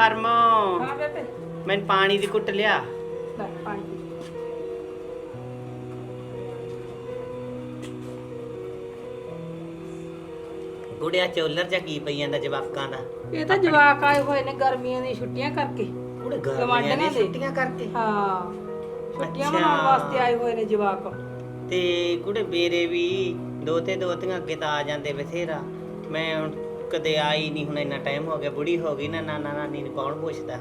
परमो हाँ बेबे मैं पानी दी कुट लिया ले पानी पी। गुड़िया चोलर जा की पई ਜਾਂਦਾ ਜਵਾਕਾਂ ਦਾ ਇਹ ਤਾਂ ਜਵਾਕ ਆਏ ਹੋਏ ਨੇ ਗਰਮੀਆਂ ਦੀਆਂ ਛੁੱਟੀਆਂ ਕਰਕੇ ਕੁੜੇ ਗਰਮੀਆਂ ਗਵਾਂਢੀਆਂ ਦੀਆਂ ਦੇ। ਛੁੱਟੀਆਂ ਕਰਕੇ ਹਾਂ ਛੁੱਟੀਆਂ ਅੱਛਾ। ਮਨਾਉਣ ਵਾਸਤੇ ਆਏ ਹੋਏ ਨੇ ਜਵਾਕ ਤੇ ਕੁੜੇ ਮੇਰੇ ਵੀ ਦੋਤੇ ਦੋਤੀਆਂ ਅੱਗੇ ਤਾਂ ਆ ਜਾਂਦੇ ਬਥੇਰਾ ਮੈਂ ਹੁਣ ਕਦੇ ਆਈ ਨਹੀਂ ਹੁਣ ਇੰਨਾ ਟਾਈਮ ਹੋ ਗਿਆ ਬੁੜੀ ਹੋ ਗਈ ਨਾ ਨਾਨਾ ਨਾਨੀ ਨੂੰ ਕੌਣ ਪੁੱਛਦਾ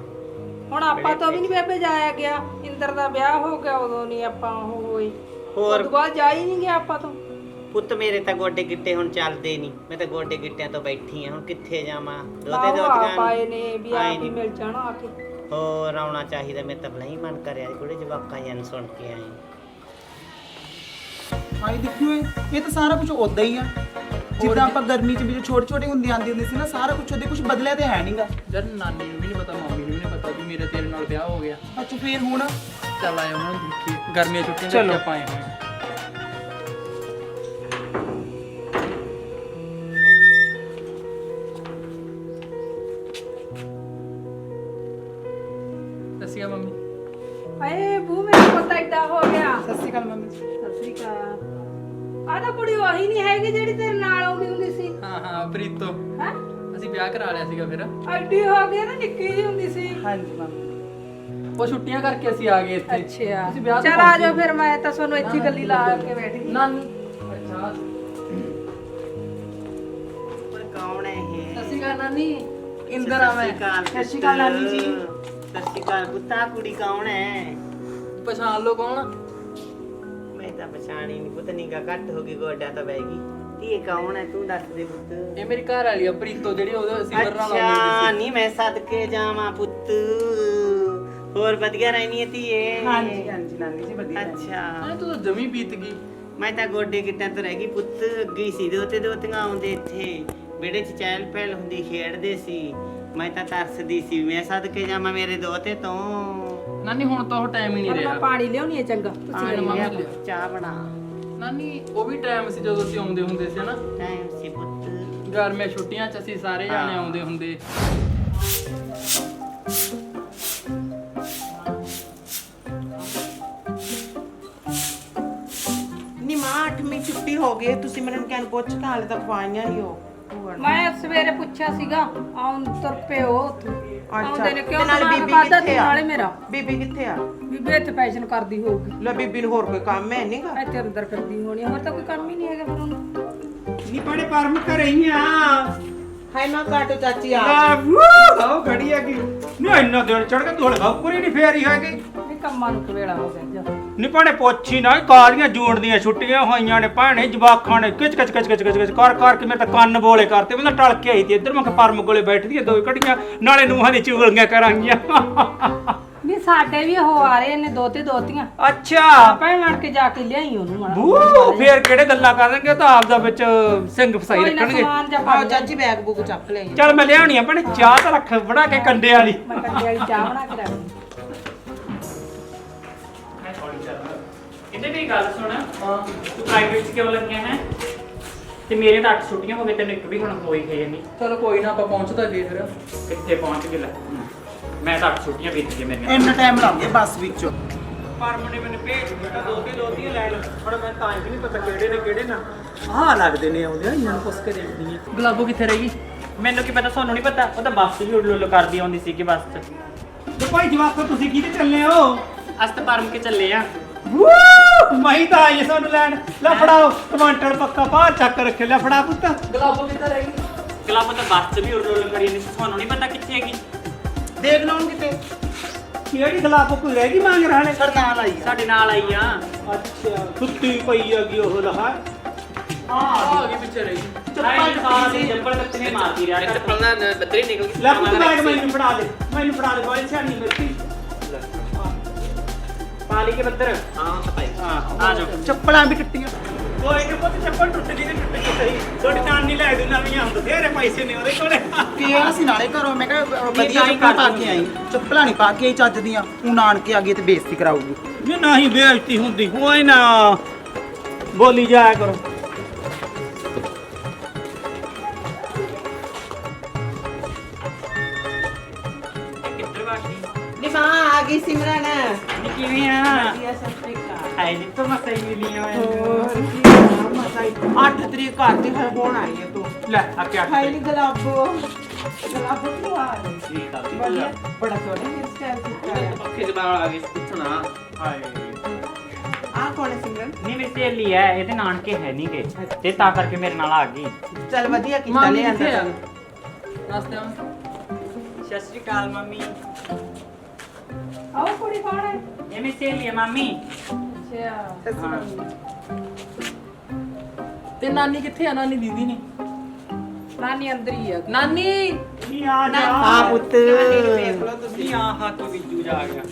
ਹੁਣ ਆਪਾਂ ਤੋਂ ਵੀ ਨਹੀਂ ਬੇਬੇ ਜਾਇਆ ਗਿਆ ਇੰਦਰ ਦਾ ਵਿਆਹ ਹੋ ਗਿਆ ਉਦੋਂ ਨਹੀਂ ਆਪਾਂ ਉਹ ਹੋਏ ਹੋਰ ਉਦੋਂ ਬਾਅਦ ਜਾ ਹੀ ਨਹੀਂ ਗਿਆ ਆਪਾਂ ਤੋਂ ਪੁੱਤ ਮੇਰੇ ਤਾਂ ਗੋਡੇ ਗਿੱਟੇ ਹੁਣ ਚੱਲਦੇ ਨਹੀਂ ਮੈਂ ਤਾਂ ਗੋਡੇ ਗਿੱਟਿਆਂ ਤੋਂ ਬੈਠੀ ਆ ਹੁਣ ਕਿੱਥੇ ਜਾਵਾਂ ਦੋਤੇ ਆਹੋ, ਆਪ ਦੋਤੀਆਂ ਆਏ ਨੇ ਵੀ ਆਏ ਆਪ ਹੀ ਨੀ। ਮਿਲ ਜਾਣਾ ਆ ਕੇ ਹੋਰ ਆਉਣਾ ਚਾਹੀਦਾ ਮੈਂ ਤਾਂ ਨਹੀਂ ਮਨ ਕਰਿਆ ਕੁੜੇ ਜਵਾਕਾਂ ਜਨ ਸੁਣ ਕੇ ਆਏ ਭਾਈ ਦੇਖਿਓ ਇਹ ਤਾਂ ਸਾਰਾ ਕੁਝ ਉਦਾਂ ਹੀ ਆ ਜਿੱਦਾਂ ਆਪਾਂ ਗਰਮੀ ਚ ਵੀ ਛੋਟੇ ਛੋਟੇ ਹੁੰਦੇ ਆਂਦੇ ਹੁੰਦੇ ਸੀ ਨਾ ਸਾਰਾ ਕੁਝ ਉਹਦੇ ਕੁਝ ਬਦਲਿਆ ਤੇ ਹੈ ਨਹੀਂਗਾ ਯਾਰ ਨਾਨੀ ਨੂੰ ਵੀ ਨਹੀਂ ਪਤਾ ਮੰਮੀ ਨੂੰ ਵੀ ਨਹੀਂ ਪਤਾ ਵੀ ਮੇਰੇ ਤੇਰੇ ਨਾਲ ਵਿਆਹ ਹੋ ਗਿਆ। ਅੱਛਾ ਫੇਰ ਹੁਣ ਚੱਲ ਆਏ ਹੁਣ ਦੇਖੀ ਗਰਮੀਆਂ ਛੁੱਟੀਆਂ ਚਲੋ। ਕਰਕੇ ਆਪਾਂ ਆਏ ਹੋਏ ਹਾਂ। ਦੱਸਿਆ ਮੰਮੀ ਏ ਬੂ ਮੇਰਾ ਪੁੱਤ ਏਦਾਂ ਹੋ ਗਿਆ ਸਤਿ ਸ਼੍ਰੀ ਅਕਾਲ ਮੰਮੀ ਜੀ। ਸਤਿ ਸ੍ਰੀ ਅਕਾਲ ਆਹ ਤਾਂ ਕੁੜੀ ਉਹੀ ਨਹੀਂ ਹੈਗੀ ਜਿਹੜੀ ਤੇਰੇ ਨਾਲ ਆਉਂਦੀ ਹੁੰਦੀ ਸੀ ਹਾਂ ਹਾਂ ਪ੍ਰੀਤੋ ਹੈ ਅਸੀਂ ਵਿਆਹ ਕਰਾ ਲਿਆ ਸੀਗਾ ਫਿਰ ਐਡੀ ਹੋ ਗਈ ਨਾ ਨਿੱਕੀ ਜਿਹੀ ਹੁੰਦੀ ਸੀ ਹਾਂਜੀ ਮੰਮੀ ਉਹ ਛੁੱਟੀਆਂ ਕਰਕੇ ਅਸੀਂ ਆ ਗਏ ਇੱਥੇ ਅੱਛਾ ਤੁਸੀਂ ਵਿਆਹ ਤੋਂ ਚਲ ਆ ਜਾਓ ਪਹੁੰਚੇ। ਫਿਰ ਮੈਂ ਤਾਂ ਤੁਹਾਨੂੰ ਇੱਥੇ ਗੱਲੀ ਲਾ ਕੇ ਬੈਠ ਗਈ ਨਾਨੀ ਅੱਛਾ ਪਰ ਕੌਣ ਹੈ ਇਹ ਸਤਿ ਸ਼੍ਰੀ ਅਕਾਲ ਨਾਨੀ ਇੰਦਰ ਆ ਮੈਂ ਸਤਿ ਸ਼੍ਰੀ ਅਕਾਲ ਨਾਨੀ ਜੀ ਸਤਿ ਸ਼੍ਰੀ ਅਕਾਲ ਪੁੱਤਾ ਕੁੜੀ ਕੌਣ ਹੈ ਪਛਾਣ ਲਓ ਕੌਣ ਮੈਂ ਤਾਂ ਪਛਾਣੀ ਨਹੀਂ ਪੁੱਤ ਨਿਗਾ ਘੱਟ ਹੋ ਗਈ ਗੋਡਾ ਤਾਂ ਬਹਿ ਗਈ ਇਹ ਕੌਣ ਹੈ ਤੂੰ ਦੱਸ ਦੇ ਪੁੱਤ ਇਹ ਮੇਰੀ ਘਰ ਵਾਲੀ ਆ ਪ੍ਰੀਤੋ ਜਿਹੜੀ ਉਹਦੇ ਸਿਮਰ ਨਾਲ ਆਉਂਦੀ ਅੱਛਾ ਹੁੰਦੀ ਨਹੀਂ ਮੈਂ ਸਦਕੇ ਜਾਵਾਂ ਪੁੱਤ ਹੋਰ ਵਧੀਆ ਰਹਿਣੀ ਹੈ ਧੀਏ ਹਾਂਜੀ ਹਾਂਜੀ ਨਾਨੀ ਜੀ ਵਧੀਆ ਸੀ ਅੱਛਾ ਨਾਨੀ ਤੂੰ ਤਾਂ ਜਮੀ ਬੀਤ ਗਈ ਮੈਂ ਤਾਂ ਗੋਡੇ ਗਿੱਟਾਂ ਤੋਂ ਰਹਿ ਗਈ ਪੁੱਤ ਅੱਗੇ ਸੀ ਦੋਤੇ ਦੋਤੀਆਂ ਆਉਂਦੇ ਇੱਥੇ ਵਿਹੜੇ 'ਚ ਚਹਿਲ ਪਹਿਲ ਹੁੰਦੀ ਖੇਡਦੇ ਸੀ ਮੈਂ ਤਾਂ ਤਰਸਦੀ ਸੀ ਮੈਂ ਸਦਕੇ ਜਾਵਾਂ ਮੇਰੇ ਦੋਤੇ ਤੋਂ ਨਾਨੀ ਹੁਣ ਤਾਂ ਉਹ ਟਾਈਮ ਹੀ ਨਹੀਂ ਹੁਣ ਮੈਂ ਰਿਹਾ ਪਾਣੀ ਲਿਆਉਣੀ ਹੈ ਚੰਗਾ ਤੁਸੀਂ ਪਾਣੀ ਮੰਮੀ ਲਿਆ ਲਿਆ। ਪੁੱਤ, ਚਾਹ ਬਣਾ ਨਾਨੀ ਉਹ ਵੀ ਟਾਈਮ ਸੀ ਜਦੋਂ ਅਸੀਂ ਆਉਂਦੇ ਹੁੰਦੇ ਸੀ ਹਨਾ ਟਾਈਮ ਸੀ ਪੁੱਤ ਗਰਮੀਆਂ ਛੁੱਟੀਆਂ 'ਚ ਅਸੀਂ ਸਾਰੇ ਜਾਣੇ ਹਾਂ। ਆਉਂਦੇ ਹੁੰਦੇ ਨੀ ਮਾਂ 8ਵੀਂ ਛੁੱਟੀ ਹੋ ਗਈ ਤੁਸੀਂ ਮੈਨੂੰ ਕਹਿਣ ਪੁੱਛ ਕੇ ਹਾਲੇ ਤੱਕ ਆਈਆਂ ਨਹੀਂ ਹੋ ਮੈਂ ਸਵੇਰੇ ਪੁੱਛਿਆ ਸੀਗਾ ਆਉਂ ਤੁਰ ਪਿਓ ਆਉਂਦੇ ਨੇ ਕਿਉਂ ਤੇ ਨਾਲ ਦਿਮਾਗ ਬੀਬੀ ਵੱਧਦਾ ਕਿੱਥੇ ਤੂੰ ਆ ਨਾਲੇ ਮੇਰਾ ਬੀਬੀ ਕਿੱਥੇ ਆ ਬੀਬੀ ਇੱਥੇ ਫੈਸ਼ਨ ਕਰਦੀ ਹੋਊਗੀ ਲੈ ਬੀਬੀ ਨੂੰ ਹੋਰ ਕੋਈ ਕੰਮ ਹੈ ਨਹੀਂਗਾ ਇੱਥੇ ਅੰਦਰ ਫਿਰਦੀ ਹੋਣੀ ਹੋਰ ਤਾਂ ਕੋਈ ਕੰਮ ਹੀ ਨਹੀਂ ਹੈਗਾ ਫਿਰ ਉਹਨੂੰ ਨੀ ਬੜੇ ਪਰਮ ਕਰਈਆਂ ਹਾਏ ਨਾ ਕਾਟੋ ਚਾਚੀ ਆ ਆਓ ਖੜੀ ਆ ਕੀ ਨੀ ਇੰਨਾ ਦਿਨ ਚੜ ਕੇ ਧੋਲ ਖਪੂਰੀ ਨਹੀਂ ਫੇਰੀ ਹੈਗੀ ਇਹ ਕੰਮਾਂ ਨੂੰ ਕਵੇਲਾ ਹੋ ਗਿਆ ਜਾ ਨੀ ਭਣੇ ਪੁੱਛੀ ਨਾ ਕਾਲੀਆਂ ਜੂਣ ਦੀਆਂ ਛੁੱਟੀਆਂ ਹੋਈਆਂ ਨੇ ਭੈਣੇ ਜਵਾਖਾਂ ਨੇ ਕਿਚ ਕਿਚ ਕਿਚ ਕਿਚ ਕਿਚ ਕਰ ਕਰ ਕੇ ਮੇਰੇ ਤਾਂ ਕੰਨ ਬੋਲੇ ਕਰਤੇ ਮੈਂ ਟਲ ਕੇ ਆਈ ਤੇ ਇੱਧਰ ਮੈਂ ਕਿਹਾ ਪਰਮ ਕੋਲੇ ਬੈਠਦੀ ਆ ਦੋ ਘੜੀਆਂ ਨਾਲੇ ਨੂੰਹਾਂ ਦੀ ਚੁਗਲੀਆਂ ਕਰਾਂਗੀਆਂ ਵੀ ਸਾਡੇ ਵੀ ਉਹ ਆ ਰਹੇ ਨੇ ਦੋਤੇ ਦੋਤੀਆਂ ਅੱਛਾ ਆਪਾਂ ਲੜ ਕੇ ਜਾ ਕੇ ਲਿਆਈ ਉਹਨੂੰ ਮਾੜਾ ਬੂ ਫੇਰ ਕਿਹੜੇ ਗੱਲਾਂ ਕਰਨਗੇ ਤਾਂ ਆਪ ਦਾ ਵਿੱਚ ਸਿੰਘ ਫਸਾਈ ਕੋਈ ਨਾ ਰੱਖਣਗੇ ਸਮਾਨ ਜਾਂ ਆਓ ਪਾ ਚਾਚੀ ਬੈਗ ਬੁੱਕ ਚੱਕ ਲਈ ਚੱਲ ਮੈਂ ਲਿਆਉਣੀ ਆ ਭਣੇ ਚਾਹ ਤਾਂ ਰੱਖ ਬਣਾ ਕੇ ਕੰਡੇ ਵਾਲੀ ਮੈਂ ਕੰਡੇ ਵਾਲੀ ਚਾਹ ਬਣਾ ਕੇ ਰੱਖਦੀ ਇਹਦੇ ਵੀ ਗੱਲ ਸੁਣ ਤੂੰ ਪ੍ਰਾਈਵੇਟ ਚ ਕਿਉਂ ਲੱਗਿਆ ਹੈ ਤੇ ਮੇਰੇ ਤਾਂ 8 ਛੁੱਟੀਆਂ ਹੋ ਗਏ ਤੈਨੂੰ ਇੱਕ ਵੀ ਹੁਣ ਹੋਈ ਹੈ ਨਹੀਂ ਚਲੋ ਕੋਈ ਨਾ ਆਪਾਂ ਪਹੁੰਚਦਾ ਗਏ ਫਿਰ ਕਿੱਥੇ ਪਹੁੰਚ ਗਏ ਲੈ ਮੈਂ ਤਾਂ 8 ਛੁੱਟੀਆਂ ਬੀਤ ਗਈਆਂ ਮੇਰੀਆਂ ਇੰਨਾ ਟਾਈਮ ਲਾਉਂਦੇ ਬੱਸ ਵਿੱਚੋਂ ਪਰਮ ਨੇ ਮੈਨੂੰ ਭੇਜ ਦਿੱਤਾ ਦੋਤੀਆਂ ਲੈ ਲਓ ਹੁਣ ਮੈਂ ਤਾਂ ਹੀ ਨਹੀਂ ਪਤਾ ਕਿਹੜੇ ਨੇ ਕਿਹੜੇ ਨਾ ਆਹ ਲੱਗਦੇ ਨੇ ਆਉਂਦੇ ਆ ਇਹਨਾਂ ਨੂੰ ਪੁੱਛ ਕੇ ਦੇਖਦੀ ਆ ਗੁਲਾਬੋ ਕਿੱਥੇ ਰਹੀ ਮੈਨੂੰ ਕੀ ਪਤਾ ਤੁਹਾਨੂੰ ਨਹੀਂ ਪਤਾ ਉਹ ਤਾਂ ਬੱਸ 'ਚ ਵੀ ਉੱਲੂ ਉੱਲੂ ਕਰਦੀ ਆਉਂਦੀ ਸੀ ਕਿ ਬੱਸ 'ਚ ਤੇ ਭਾਈ ਜਵਾਕੋ ਤੁਸੀਂ ਕਿਹਦੇ ਚੱਲੇ ਹੋ ਅਸਤ ਪਰਮ ਕੇ ਚੱਲੇ ਆ ਮਹੀਂ ਤਾਂ ਆਈ ਸਾਨੂੰ ਲੈਣ ਲੈ ਫੜਾਓ ਟਮਾਟਰ ਪੱਕਾ ਬਾਹਰ ਚੱਕ ਰੱਖੇ ਲੈ ਫੜਾ ਪੁੱਤ ਗੁਲਾਬੋ ਕਿੱਥੇ ਰਹੀ ਕਲੱਬ ਤਾਂ ਬੱਸ 'ਚ ਵੀ ਉੱਲੂ ਉੱਲੂ ਕਰੀ ਜਾਂਦੀ ਸੀ ਤੁਹਾਨੂੰ ਨਹੀਂ ਪਤਾ ਕਿੱਥੇ ਹੈਗੀ ਦੇਖ ਲਓ ਹੁਣ ਕਿਤੇ ਕਿਹੜੀ ਗਲਾਬ ਕੋਈ ਰਹਿ ਗਈ ਮੰਗ ਰਹਾਣੇ ਸਰ ਨਾਲ ਆਈ ਸਾਡੇ ਨਾਲ ਆਈ ਆ ਅੱਛਾ ਸੁੱਤੀ ਪਈ ਹੈਗੀ ਉਹ ਲਹਾ ਆ ਗਈ ਪਿੱਛੇ ਰਹੀ ਆਈ ਸਾਰਾ ਦਿਨ ਜੱਪਲ ਕੱਤੇ ਨੇ ਮਾਰਦੀ ਰਿਹਾ ਕਰ ਲੈ ਪੁੱਤ ਬੈਗ ਮੈਨੂੰ ਫੜਾ ਦੇ ਕੋਈ ਸਿਆਣੀ ਮਿਰਤੀ ਪਾਲੀ ਕੇ ਬੱਦਰ ਹਾਂ ਆ ਜਾਓ ਚੱਪਲਾਂ ਵੀ ਟੁੱਟੀਆਂ ਕੋਈ ਨਹੀਂ ਪੁੱਤ ਚੱਪਲ ਟੁੱਟ ਗਈ ਤੇ ਟੁੱਟ ਗਈ ਸਹੀ ਤੁਹਾਡੀ ਨਾਨੀ ਲੈ ਦੂ ਨਵੀਆਂ ਹੁੰਦ ਫੇਰੇ ਪੈਸੇ ਨੇ ਉਹਦੇ ਕੋਲੇ ਕਿਹਾ ਸੀ ਨਾਲੇ ਘਰੋਂ ਮੈਂ ਕਿਹਾ ਵਧੀਆ ਚੱਪਲਾਂ ਪਾ ਕੇ ਆਈ ਚੱਪਲਾਂ ਨਹੀਂ ਪਾ ਕੇ ਆਈ ਚੱਜ ਦੀਆਂ ਉਹ ਨਾਨਕੇ ਆ ਗਈ ਤੇ ਬੇਇੱਜ਼ਤੀ ਕਰਾਊਗੀ ਜੇ ਨਹੀਂ ਬੇਇੱਜ਼ਤੀ ਹੁੰਦੀ ਹੋਏ ਨਾ ਬੋਲੀ ਜਾਇਆ ਕਰੋ ਸਿਮਰਨ ਨੀ ਕਿਵੇਂ ਆ ਵਧੀਆ ਸਤਿ ਸ਼੍ਰੀ ਅਕਾਲ ਆਈ ਜੀ ਤੋਂ ਮਸਾਈ ਮਿਲੀ ਆ ਹੋਰ ਕੀ ਨਾਮ ਮਸਾਈ 8 ਤਰੀਕ ਘਰ ਦੀ ਹੋਣ ਆਈ ਹੈ ਤੂੰ ਲੈ ਆ ਕੇ ਹਾਈ ਨੀ ਗਲਾਬੋ ਕੀ ਹਾਲ ਹੈ ਠੀਕ ਆ ਵਧੀਆ ਬੜਾ ਸੋਹਣਾ ਹੇਅਰ ਸਟਾਈਲ ਕੀਤਾ ਹੈ ਪੱਖੇ ਦੇ ਬਾਹਰ ਆ ਗਏ ਪੁੱਛਣਾ ਹਾਏ ਆਹ ਕੌਣ ਹੈ ਸਿਮਰਨ ਨਹੀਂ ਮੇਰੀ ਸਹੇਲੀ ਹੈ, ਇਹਦੇ ਨਾਨਕੇ ਹੈ ਨਹੀਂ ਗੇ ਤੇ ਤਾਂ ਕਰਕੇ ਮੇਰੇ ਨਾਲ ਆ ਗਈ। ਚੱਲ ਵਧੀਆ ਕੀਤਾ ਲੈ ਆਂਦਾ ਤੈਨੂੰ। ਨਾਸਤੇ ਆਂ ਸਤਿ ਸ਼੍ਰੀ ਅਕਾਲ ਮੰਮੀ ਆਓ ਕੁੜੀ ਕੌਣ ਹੈ? ਇਹ ਮੇਰੀ ਸਹੇਲੀ ਹੈ ਮਾਮੀ। ਅੱਛਾ ਤੇ ਨਾਨੀ ਕਿੱਥੇ ਆ? ਨਾਨੀ ਦੀਦੀ ਨੇ ਨਾਨੀ ਅੰਦਰ ਹੀ ਆ। ਨਾਨੀ ਨੀ ਆ ਜਾ ਆ ਪੁੱਤ ਨਾਨੀ ਨੂੰ ਵੇਖ ਲਓ ਤੁਸੀਂ ਨੀ ਆ ਹੱਥ ਬਿੱਜੂ ਜਾ ਗਿਆ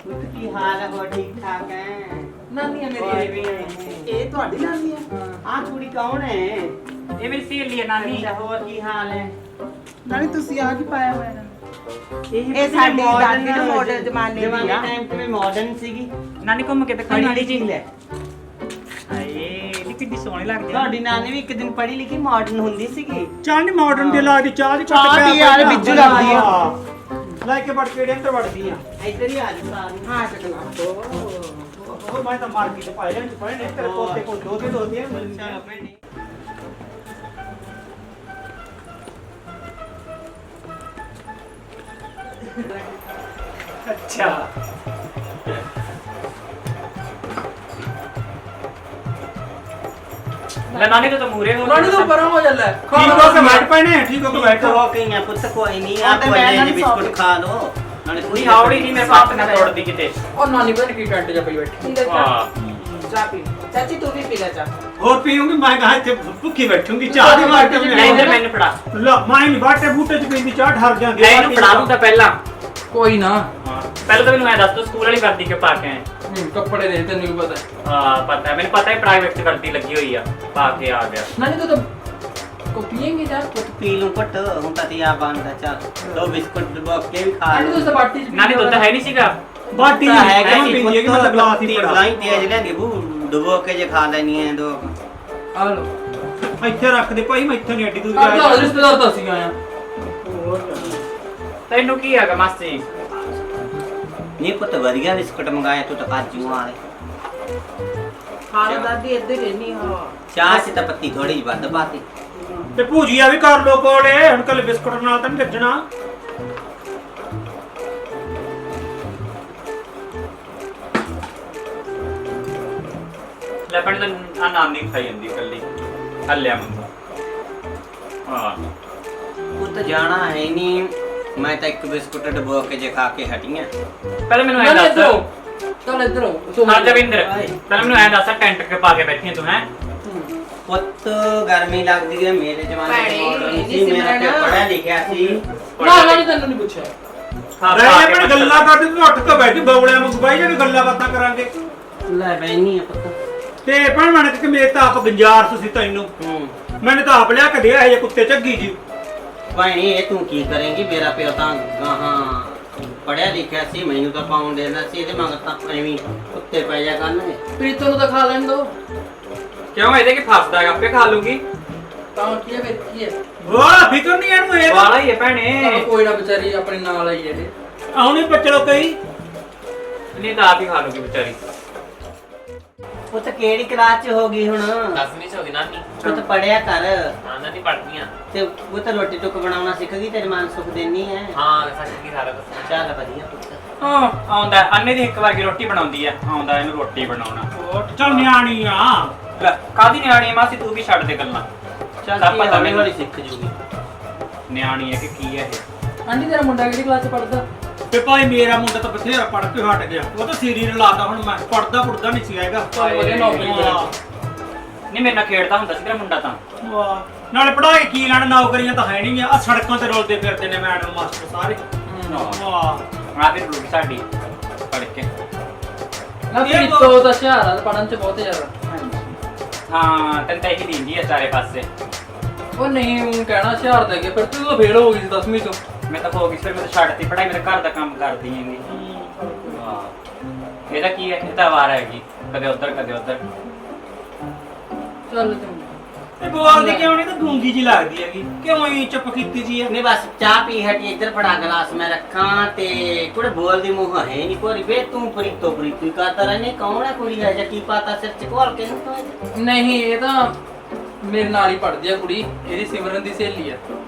ਪੁੱਤ ਕੀ ਹਾਲ ਹੈ ਹੋ ਠੀਕ ਠਾਕ ਹੈ ਨਾਨੀ ਆ ਹੋਰ ਮੇਰੀ ਵੀ ਹੈ। ਇਹ ਤੁਹਾਡੀ ਨਾਨੀ ਹੈ ਆਹ ਕੁੜੀ ਕੌਣ ਹੈ ਇਹ ਮੇਰੀ ਸਹੇਲੀ ਹੈ ਨਾਨੀ। ਅੱਛਾ ਹੋਰ ਕੀ ਹਾਲ ਹੈ ਨਾਲੇ ਤੁਸੀਂ ਆ ਕੀ ਪਾਇਆ ਹੋਇਆ ਹੈ? ਇਹ ਸਾਡੀ ਦਾਦੀ ਦੇ ਮਾਡਲ ਜ਼ਮਾਨੇ ਦੀ ਆ ਟਾਈਮ ਤੇ ਮੈਂ ਮਾਡਰਨ ਸੀਗੀ ਨਾਨੀ ਘੁੰਮ ਕੇ ਦਿਖਾਈ ਪੜ੍ਹੀ ਨਾਨੀ ਜੀ। ਲਿਖੀ ਲੈ ਹਾਏ ਇਹ ਕਿੰਨੀ ਸੋਹਣੀ ਲੱਗਦੀ ਹੈ। ਤੁਹਾਡੀ ਨਾਨੀ ਵੀ ਇੱਕ ਦਿਨ ਪੜ੍ਹੀ ਲਿਖੀ ਮਾਡਰਨ ਹੁੰਦੀ ਸੀਗੀ ਚਾਹ ਨੀ ਮਾਡਰਨ ਦੇ ਲਾ ਦੀ ਚਾਹ ਦੀ ਚਾਹ ਦੀ ਯਾਰ ਬਿੱਜੂ ਲੱਗਦੀ ਆ। ਲੈ ਕੇ ਵੜ ਕਿਹੜੇ ਅੰਦਰ ਵੜਦੀ ਆ ਇੱਧਰ ਹੀ ਆ ਜਾ ਸਾਰੀ ਹਾਂ ਚੱਕਣਾ ਉਹ ਮੈਂ ਤਾਂ ਮਾਰਕੀਟ ਪਾਏ ਨੇ ਪਏ ਨੇ ਤੇਰੇ ਪੋਤੇ ਕੋਲ ਦੋਤੇ ਚਲੋ ਭੈਣੇ ਅੱਛਾ ਲੈ ਨਾਨੀ ਤੋਂ ਮੂਰੇ ਹੋ ਨਾਨੀ ਤੋਂ ਪਰਾਂ ਹੋ ਚੱਲੇ ਠੀਕ ਹੋ ਕੇ ਬੈਠ ਪਏ ਨੇ ਠੀਕ ਹੋ ਕੇ ਬੈਠ ਹੋ ਗਈਆਂ ਪੁੱਤ ਕੋਈ ਨਹੀਂ ਆ ਉਹ ਤਾਂ ਮੈਂ ਕੋਲੇ ਨਾ ਦੇ ਬਿਸਕੁਟ ਖਾ ਲਓ ਨਾਲੇ ਕੋਈ ਹਾਵੜੀ ਨਹੀਂ ਮੇਰੇ ਪਾਪ ਨਾਲ ਤੋੜਦੀ ਕਿਤੇ। ਉਹ ਨਾਨੀ ਪਤਾ ਨੀ ਕੀ ਟੈਂਟ ਜਾ ਪਈ ਬੈਠੀ ਹਾਂ ਚਾਹ ਪੀ ਚਾਚੀ ਤੂੰ ਵੀ ਪੀ ਲੈ ਚਾਹ ਹੋਰ ਪੀਉਂਗੀ ਮੈਂ ਕਹਾ ਇੱਥੇ ਭੁੱਖੀ ਬੈਠੂੰਗੀ ਚਾਹ ਦੀ ਵਾਟ ਤੇ ਲੈ ਇੱਧਰ ਮੈਨੂੰ ਫੜਾ। ਲਾ ਮੈਂ ਨਹੀਂ ਬਾਟੇ ਬੂਟੇ ਚ ਪੀਂਦੀ ਚਾਹ ਠਰ ਜਾਂਦੀ ਲੈ ਇਹਨੂੰ ਫੜਾ ਦੂੰ ਤਾਂ ਪਹਿਲਾਂ। ਕੋਈ ਨਾ ਪਹਿਲਾਂ ਤਾਂ ਮੈਨੂੰ ਐ ਦੱਸ ਤੂੰ ਸਕੂਲ ਵਾਲੀ ਵਰਦੀ ਕਿਉਂ ਪਾ ਕੇ ਆਇਆ? ਕੱਪੜੇ ਦੇ ਤੈਨੂੰ ਵੀ ਪਤਾ ਹਾਂ ਪਤਾ ਹੈ ਮੈਨੂੰ ਪਤਾ ਹੈ ਪ੍ਰਾਈਵੇਟ ਚ ਵਰਦੀ ਲੱਗੀ ਹੋਈ ਆ ਪਾ ਕੇ ਆ ਗਿਆ। ਨਾਨੀ ਤੂੰ ਤਾਂ ਕੋ ਪੀਏਂਗੇ ਜਾ ਪੀ ਲੂੰ ਘਟ ਹੁਣ ਤਾਂ ਤੇ ਆ ਬੰਦਾ ਚੱਲ ਦੋ ਬਿਸਕੁਟ ਦਬਾ ਕੇ ਵੀ ਖਾ ਨਾਨੀ ਲਓ ਤੂੰ ਤਾਂ ਬਾਟੀ ਚ ਨਾਨੀ ਦੁੱਧ ਹੈ ਨਹੀਂ ਸੀਗਾ। ਬਾਟੀ ਤਾਂ ਹੈ ਹੈਗਾ ਕਿ ਸੀ ਪੀਂਦੀ ਹੈ ਕਿ ਮੈਂ ਤਾਂ ਗਲਾਸ ਹੀ ਫੜਾ ਲਾਈਨ ਤੇਜ ਲੈਂਦੀ ਬੂ ਡੁਬੋ ਕੇ ਜੇ ਖਾ ਲੈਣੀ ਹੈ ਦੋ ਆ ਲੋ ਇੱਥੇ ਰੱਖ ਦੇ ਭਾਈ ਮੈਂ ਇੱਥੇ ਨਹੀਂ ਅੱਡੀ ਦੂਰ ਕਾਹਦਾ ਰਿਸ਼ਤੇਦਾਰ ਤਾਂ ਸੀ ਆਇਆ ਤੈਨੂੰ ਕੀ ਹੈਗਾ ਮਾਸੀ? ਨਹੀਂ ਪੁੱਤ ਵਧੀਆ ਬਿਸਕੁਟ ਮੰਗਾਇਆ ਤੂੰ ਤਾਂ ਕਾਜੂ ਵਾਲੇ ਖਾ ਲਓ ਦਾਦੀ ਇੱਧਰ ਰਹਿਣੀ ਹਾਂ ਚਾਹ ਸੀ ਤਾਂ ਪੱਤੀ ਥੋੜੀ ਜਿਹੀ ਵੱਧ ਪਾਤੀ ਤੇ ਭੂਜੀਆ ਵੀ ਕਰ ਲੋ ਕੋਲੇ ਹੁਣ ਕੱਲ ਬਿਸਕੁਟ ਨਾਲ ਤਾਂ ਨਹੀਂ ਰੱਜਣਾ ਲੈ ਪਣ ਤਾਂ ਆ ਨਾਨੀ ਖਾਈ ਜਾਂਦੀ ਕੱਲੀ ਹੱਲਿਆ ਮੰਗੋ। ਹਾਂ ਪੁੱਤ ਜਾਣਾ ਹੈ ਨਹੀਂ ਮੈਂ ਤਾਂ ਇੱਕ ਬਿਸਕੁਟ ਡਬੋ ਕੇ ਜੇ ਖਾ ਕੇ ਹਟੀਆਂ ਪਹਿਲਾਂ ਮੈਨੂੰ ਐ ਨਾਨੀ ਦੱਸ। ਇੱਧਰੋਂ ਚੱਲ ਇੱਧਰੋਂ ਹਾਂ ਜਵਿੰਦਰ ਪਹਿਲਾਂ ਮੈਨੂੰ ਐ ਦੱਸ ਟੈਂਟ ਕੇ ਪਾ ਕੇ ਬੈਠੀ ਤੂੰ ਹੈ? ਪੁੱਤ ਗਰਮੀ ਲੱਗਦੀ ਹੈ ਮੇਰੇ ਜਮਾਨੇ ਭੈਣੇ, ਚ ਮਾਡਰਨ ਨਹੀਂ ਸੀ ਮੇਰਾ ਪਿਓ ਸਿਮਰਨ। ਪੜ੍ਹਿਆ ਲਿਖਿਆ ਸੀ ਨਾ ਨਾਨੀ ਤੈਨੂੰ ਨਹੀਂ ਪੁੱਛਿਆ ਹਾਂ, ਰਹਿ ਪਾ ਜਾ ਕੇ ਮੈਂ ਗੱਲਾਂ ਕਰਦੇ ਤੂੰ ਉੱਠ ਕੇ ਬੈਠੀ ਬੌਲਿਆਂ ਵਾਂਗੂ ਬਾਈ ਜਿਹੜੇ ਗੱਲਾਂ ਬਾਤਾਂ ਕਰਾਂਗੇ ਲੈ ਬੈਣੀ ਆ ਪੁੱਤ ਤੇ ਭਣ ਮਣ ਕੇ ਮੇਰੇ ਤਾਂ ਆਪ ਗੰਜਾਰਸ ਸੀ ਤੈਨੂੰ ਹੂੰ ਮੈਨੇ ਤਾਂ ਆਪ ਲਿਆ ਕੇ ਦਿਆ ਇਹ ਕੁੱਤੇ ਝੱਗੀ ਜੀ ਭੈਣੀ ਇਹ ਤੂੰ ਕੀ ਕਰੇਂਗੀ ਮੇਰਾ ਪਿਓ ਤਾਂ ਗਾਹਾਂ ਪੜ੍ਹਿਆ ਲਿਖਿਆ ਸੀ ਮੈਨੂੰ ਤਾਂ ਪਾਉਣ ਦੇਣਾ ਸੀ ਇਹਦੇ ਮੰਗ ਤਾਂ ਐਵੇਂ ਕੁੱਤੇ ਪੈ ਜਾ ਕਰਨਗੇ ਪ੍ਰੀਤੋ ਨੂੰ ਤਾਂ ਖਾ ਲੈਣ ਦੋ ਕਿਉਂ ਇਹਦੇ ਕੀ ਫਸਦਾ ਹੈ ਆਪੇ ਖਾ ਲੂਗੀ। ਤਾਂ ਕੀ ਹੈ ਫਿਰ ਕੀ ਹੈ ਵਾਲਾ ਫਿਕਰ ਨਹੀਂ ਇਹਨੂੰ ਇਹ ਵਾਲਾ ਹੀ ਹੈ ਭੈਣੇ। ਚਲੋ ਕੋਈ ਨਾ ਵਿਚਾਰੀ ਆਪਣੇ ਨਾਲ ਆਈ ਇਹ ਆਉਣੀ ਪਚਲੋ ਕਈ ਨਹੀਂ ਤਾਂ ਆਪ ਹੀ ਖਾ ਲੂਗੀ ਵਿਚਾਰੀ। ਉਹ ਤਾਂ ਕਿਹੜੀ ਕਲਾਸ ਚ ਹੋ ਗਈ ਹੁਣ 10ਵੀਂ ਚ ਹੋ ਗਈ ਨਾਨੀ। ਤੂੰ ਤਾਂ ਪੜਿਆ ਕਰ ਹਾਂ ਨਾਨੀ ਪੜ੍ਹਦੀ ਆ। ਤੇ ਉਹ ਤਾਂ ਰੋਟੀ ਟੁੱਕ ਬਣਾਉਣਾ ਸਿੱਖ ਗਈ ਤੇਰੇ ਮਨ ਸੁਖ ਦੇਣੀ ਹੈ ਹਾਂ ਸੱਚ ਕੀ ਸਾਰਾ ਕੁਝ। ਚੱਲ ਵਧੀਆ ਪੁੱਤ ਹਾਂ ਆਉਂਦਾ ਅੰਨੇ ਦੀ ਇੱਕ ਵਾਰ ਕੀ ਰੋਟੀ ਬਣਾਉਂਦੀ ਆ ਆਉਂਦਾ ਇਹਨੂੰ ਰੋਟੀ ਬਣਾਉਣਾ। ਉੱਠ ਚੱਲ ਨਿਆਣੀ ਆ ਲੈ ਕਾਦੀ ਨਿਆਣੀ ਆ ਮਾਸੀ ਤੂੰ ਵੀ ਛੱਡ ਦੇ ਗੱਲਾਂ। ਚੱਲ ਸਭ ਕੀ ਪਤਾ ਹੌਲੀ ਮੈਨੂੰ। ਹੌਲੀ ਸਿੱਖ ਜੂਗੀ ਨਿਆਣੀ ਹੈ ਕਿ ਕੀ ਹੈ ਇਹ? ਆਂਟੀ ਤੇਰਾ ਮੁੰਡਾ ਕਿਹੜੀ ਕਲਾਸ ਚ ਪੜਦਾ ਤੇ ਭਾਈ ਮੇਰਾ ਮੁੰਡਾ ਤਾਂ ਬਥੇਰਾ ਪੜ ਕੇ ਹਟ ਗਿਆ ਉਹ ਤਾਂ ਸੀਰੀਅਲ ਲਾਦਾ ਹੁਣ ਮੈਂ ਪੜਦਾ ਨਹੀਂ ਸੀ ਹੈਗਾ ਚੱਲ ਵਧੀਆ ਨੌਕਰੀ ਕਰੇ ਨਹੀਂ ਮੇਰੇ ਨਾਲ ਖੇਡਦਾ ਹੁੰਦਾ ਸੀ ਤੇਰਾ ਮੁੰਡਾ ਤਾਂ। ਵਾਹ ਨਾਲੇ ਪੜਾਈ ਕੀ ਲੈਣ ਨੌਕਰੀਆਂ ਤਾਂ ਹੈ ਨਹੀਂ ਆ ਸੜਕਾਂ ਤੇ ਰੋਲਦੇ ਫਿਰਦੇ ਨੇ ਮੈਡਮ ਮਾਸਟਰ ਸਾਰੇ ਵਾਹ ਆ ਫਿਰ ਰੁਕ ਸਾਡੀ ਪੜ ਕੇ। ਨਾ ਪ੍ਰੀਤੋ ਦਾ ਸ਼ਹਿਰ ਪੜਨ ਚ ਬਹੁਤ ਜ਼ਿਆਦਾ ਹਾਂ ਤੈਨੂੰ ਤਾਂ ਇਹੀ ਦਿੰਦੀ ਆ ਚਾਰੇ ਪਾਸੇ। ਉਹ ਨਹੀਂ ਉਹ ਕਹਿਣਾ ਸ਼ਹਿਰ ਦੇ ਕੇ ਫਿਰ ਤੂੰ ਤਾਂ ਫੇਲ ਹੋ ਗਈ ਸੀ 10ਵੀਂ ਤੋਂ ਮੈਂ ਤਾਂ ਹੋ ਗਈ ਫਿਰ ਮੈਂ ਤਾਂ ਛੱਡਤੀ ਪੜਾਈ ਮੇਰੇ ਘਰ ਦਾ ਕੰਮ ਕਰਦੀ ਹੈਗੀ। ਵਾਹ ਇਹਦਾ ਕੀ ਹੈ ਇਹ ਤਾਂ ਵਾਰ ਹੈਗੀ ਕਦੇ ਉੱਧਰ ਕਦੇ ਉੱਧਰ। ਚੱਲ ਚੰਗਾ ਇਹ ਬੋਲਦੀ ਕਿਉਂ ਨਹੀਂ ਤਾਂ ਗੂੰਗੀ ਜੀ ਲੱਗਦੀ ਹੈਗੀ ਕਿਉਂ ਹੀ ਚੁੱਪ ਕੀਤੀ ਜੀ ਹੈ ਨਹੀਂ ਬਸ ਚਾਹ ਪੀ ਹਟੀ ਇੱਧਰ ਫੜਾ ਗਲਾਸ ਮੈਂ ਰੱਖਾਂ ਤੇ ਕੁੜੇ ਬੋਲਦੀ ਮੂੰਹ ਹੈ ਨਹੀਂ ਕੋਈ ਵੇ ਤੂੰ ਪ੍ਰੀਤੋ ਪ੍ਰੀਤੀ ਕਰਦਾ ਰਹਿਨੇ ਕੌਣ ਹੈ ਕੁੜੀ ਹੈ ਜਾਂ ਕੀ ਪਤਾ ਸਿਰ ਚ ਘੋਲ ਕੇ ਨੂੰ ਨਹੀਂ ਇਹ ਤਾਂ ਮੇਰੇ ਨਾਲ ਹੀ ਪੜਦੀ ਆ ਕੁੜੀ, ਇਹਦੀ ਸਿਮਰਨ ਦੀ ਸਹੇਲੀ ਆ।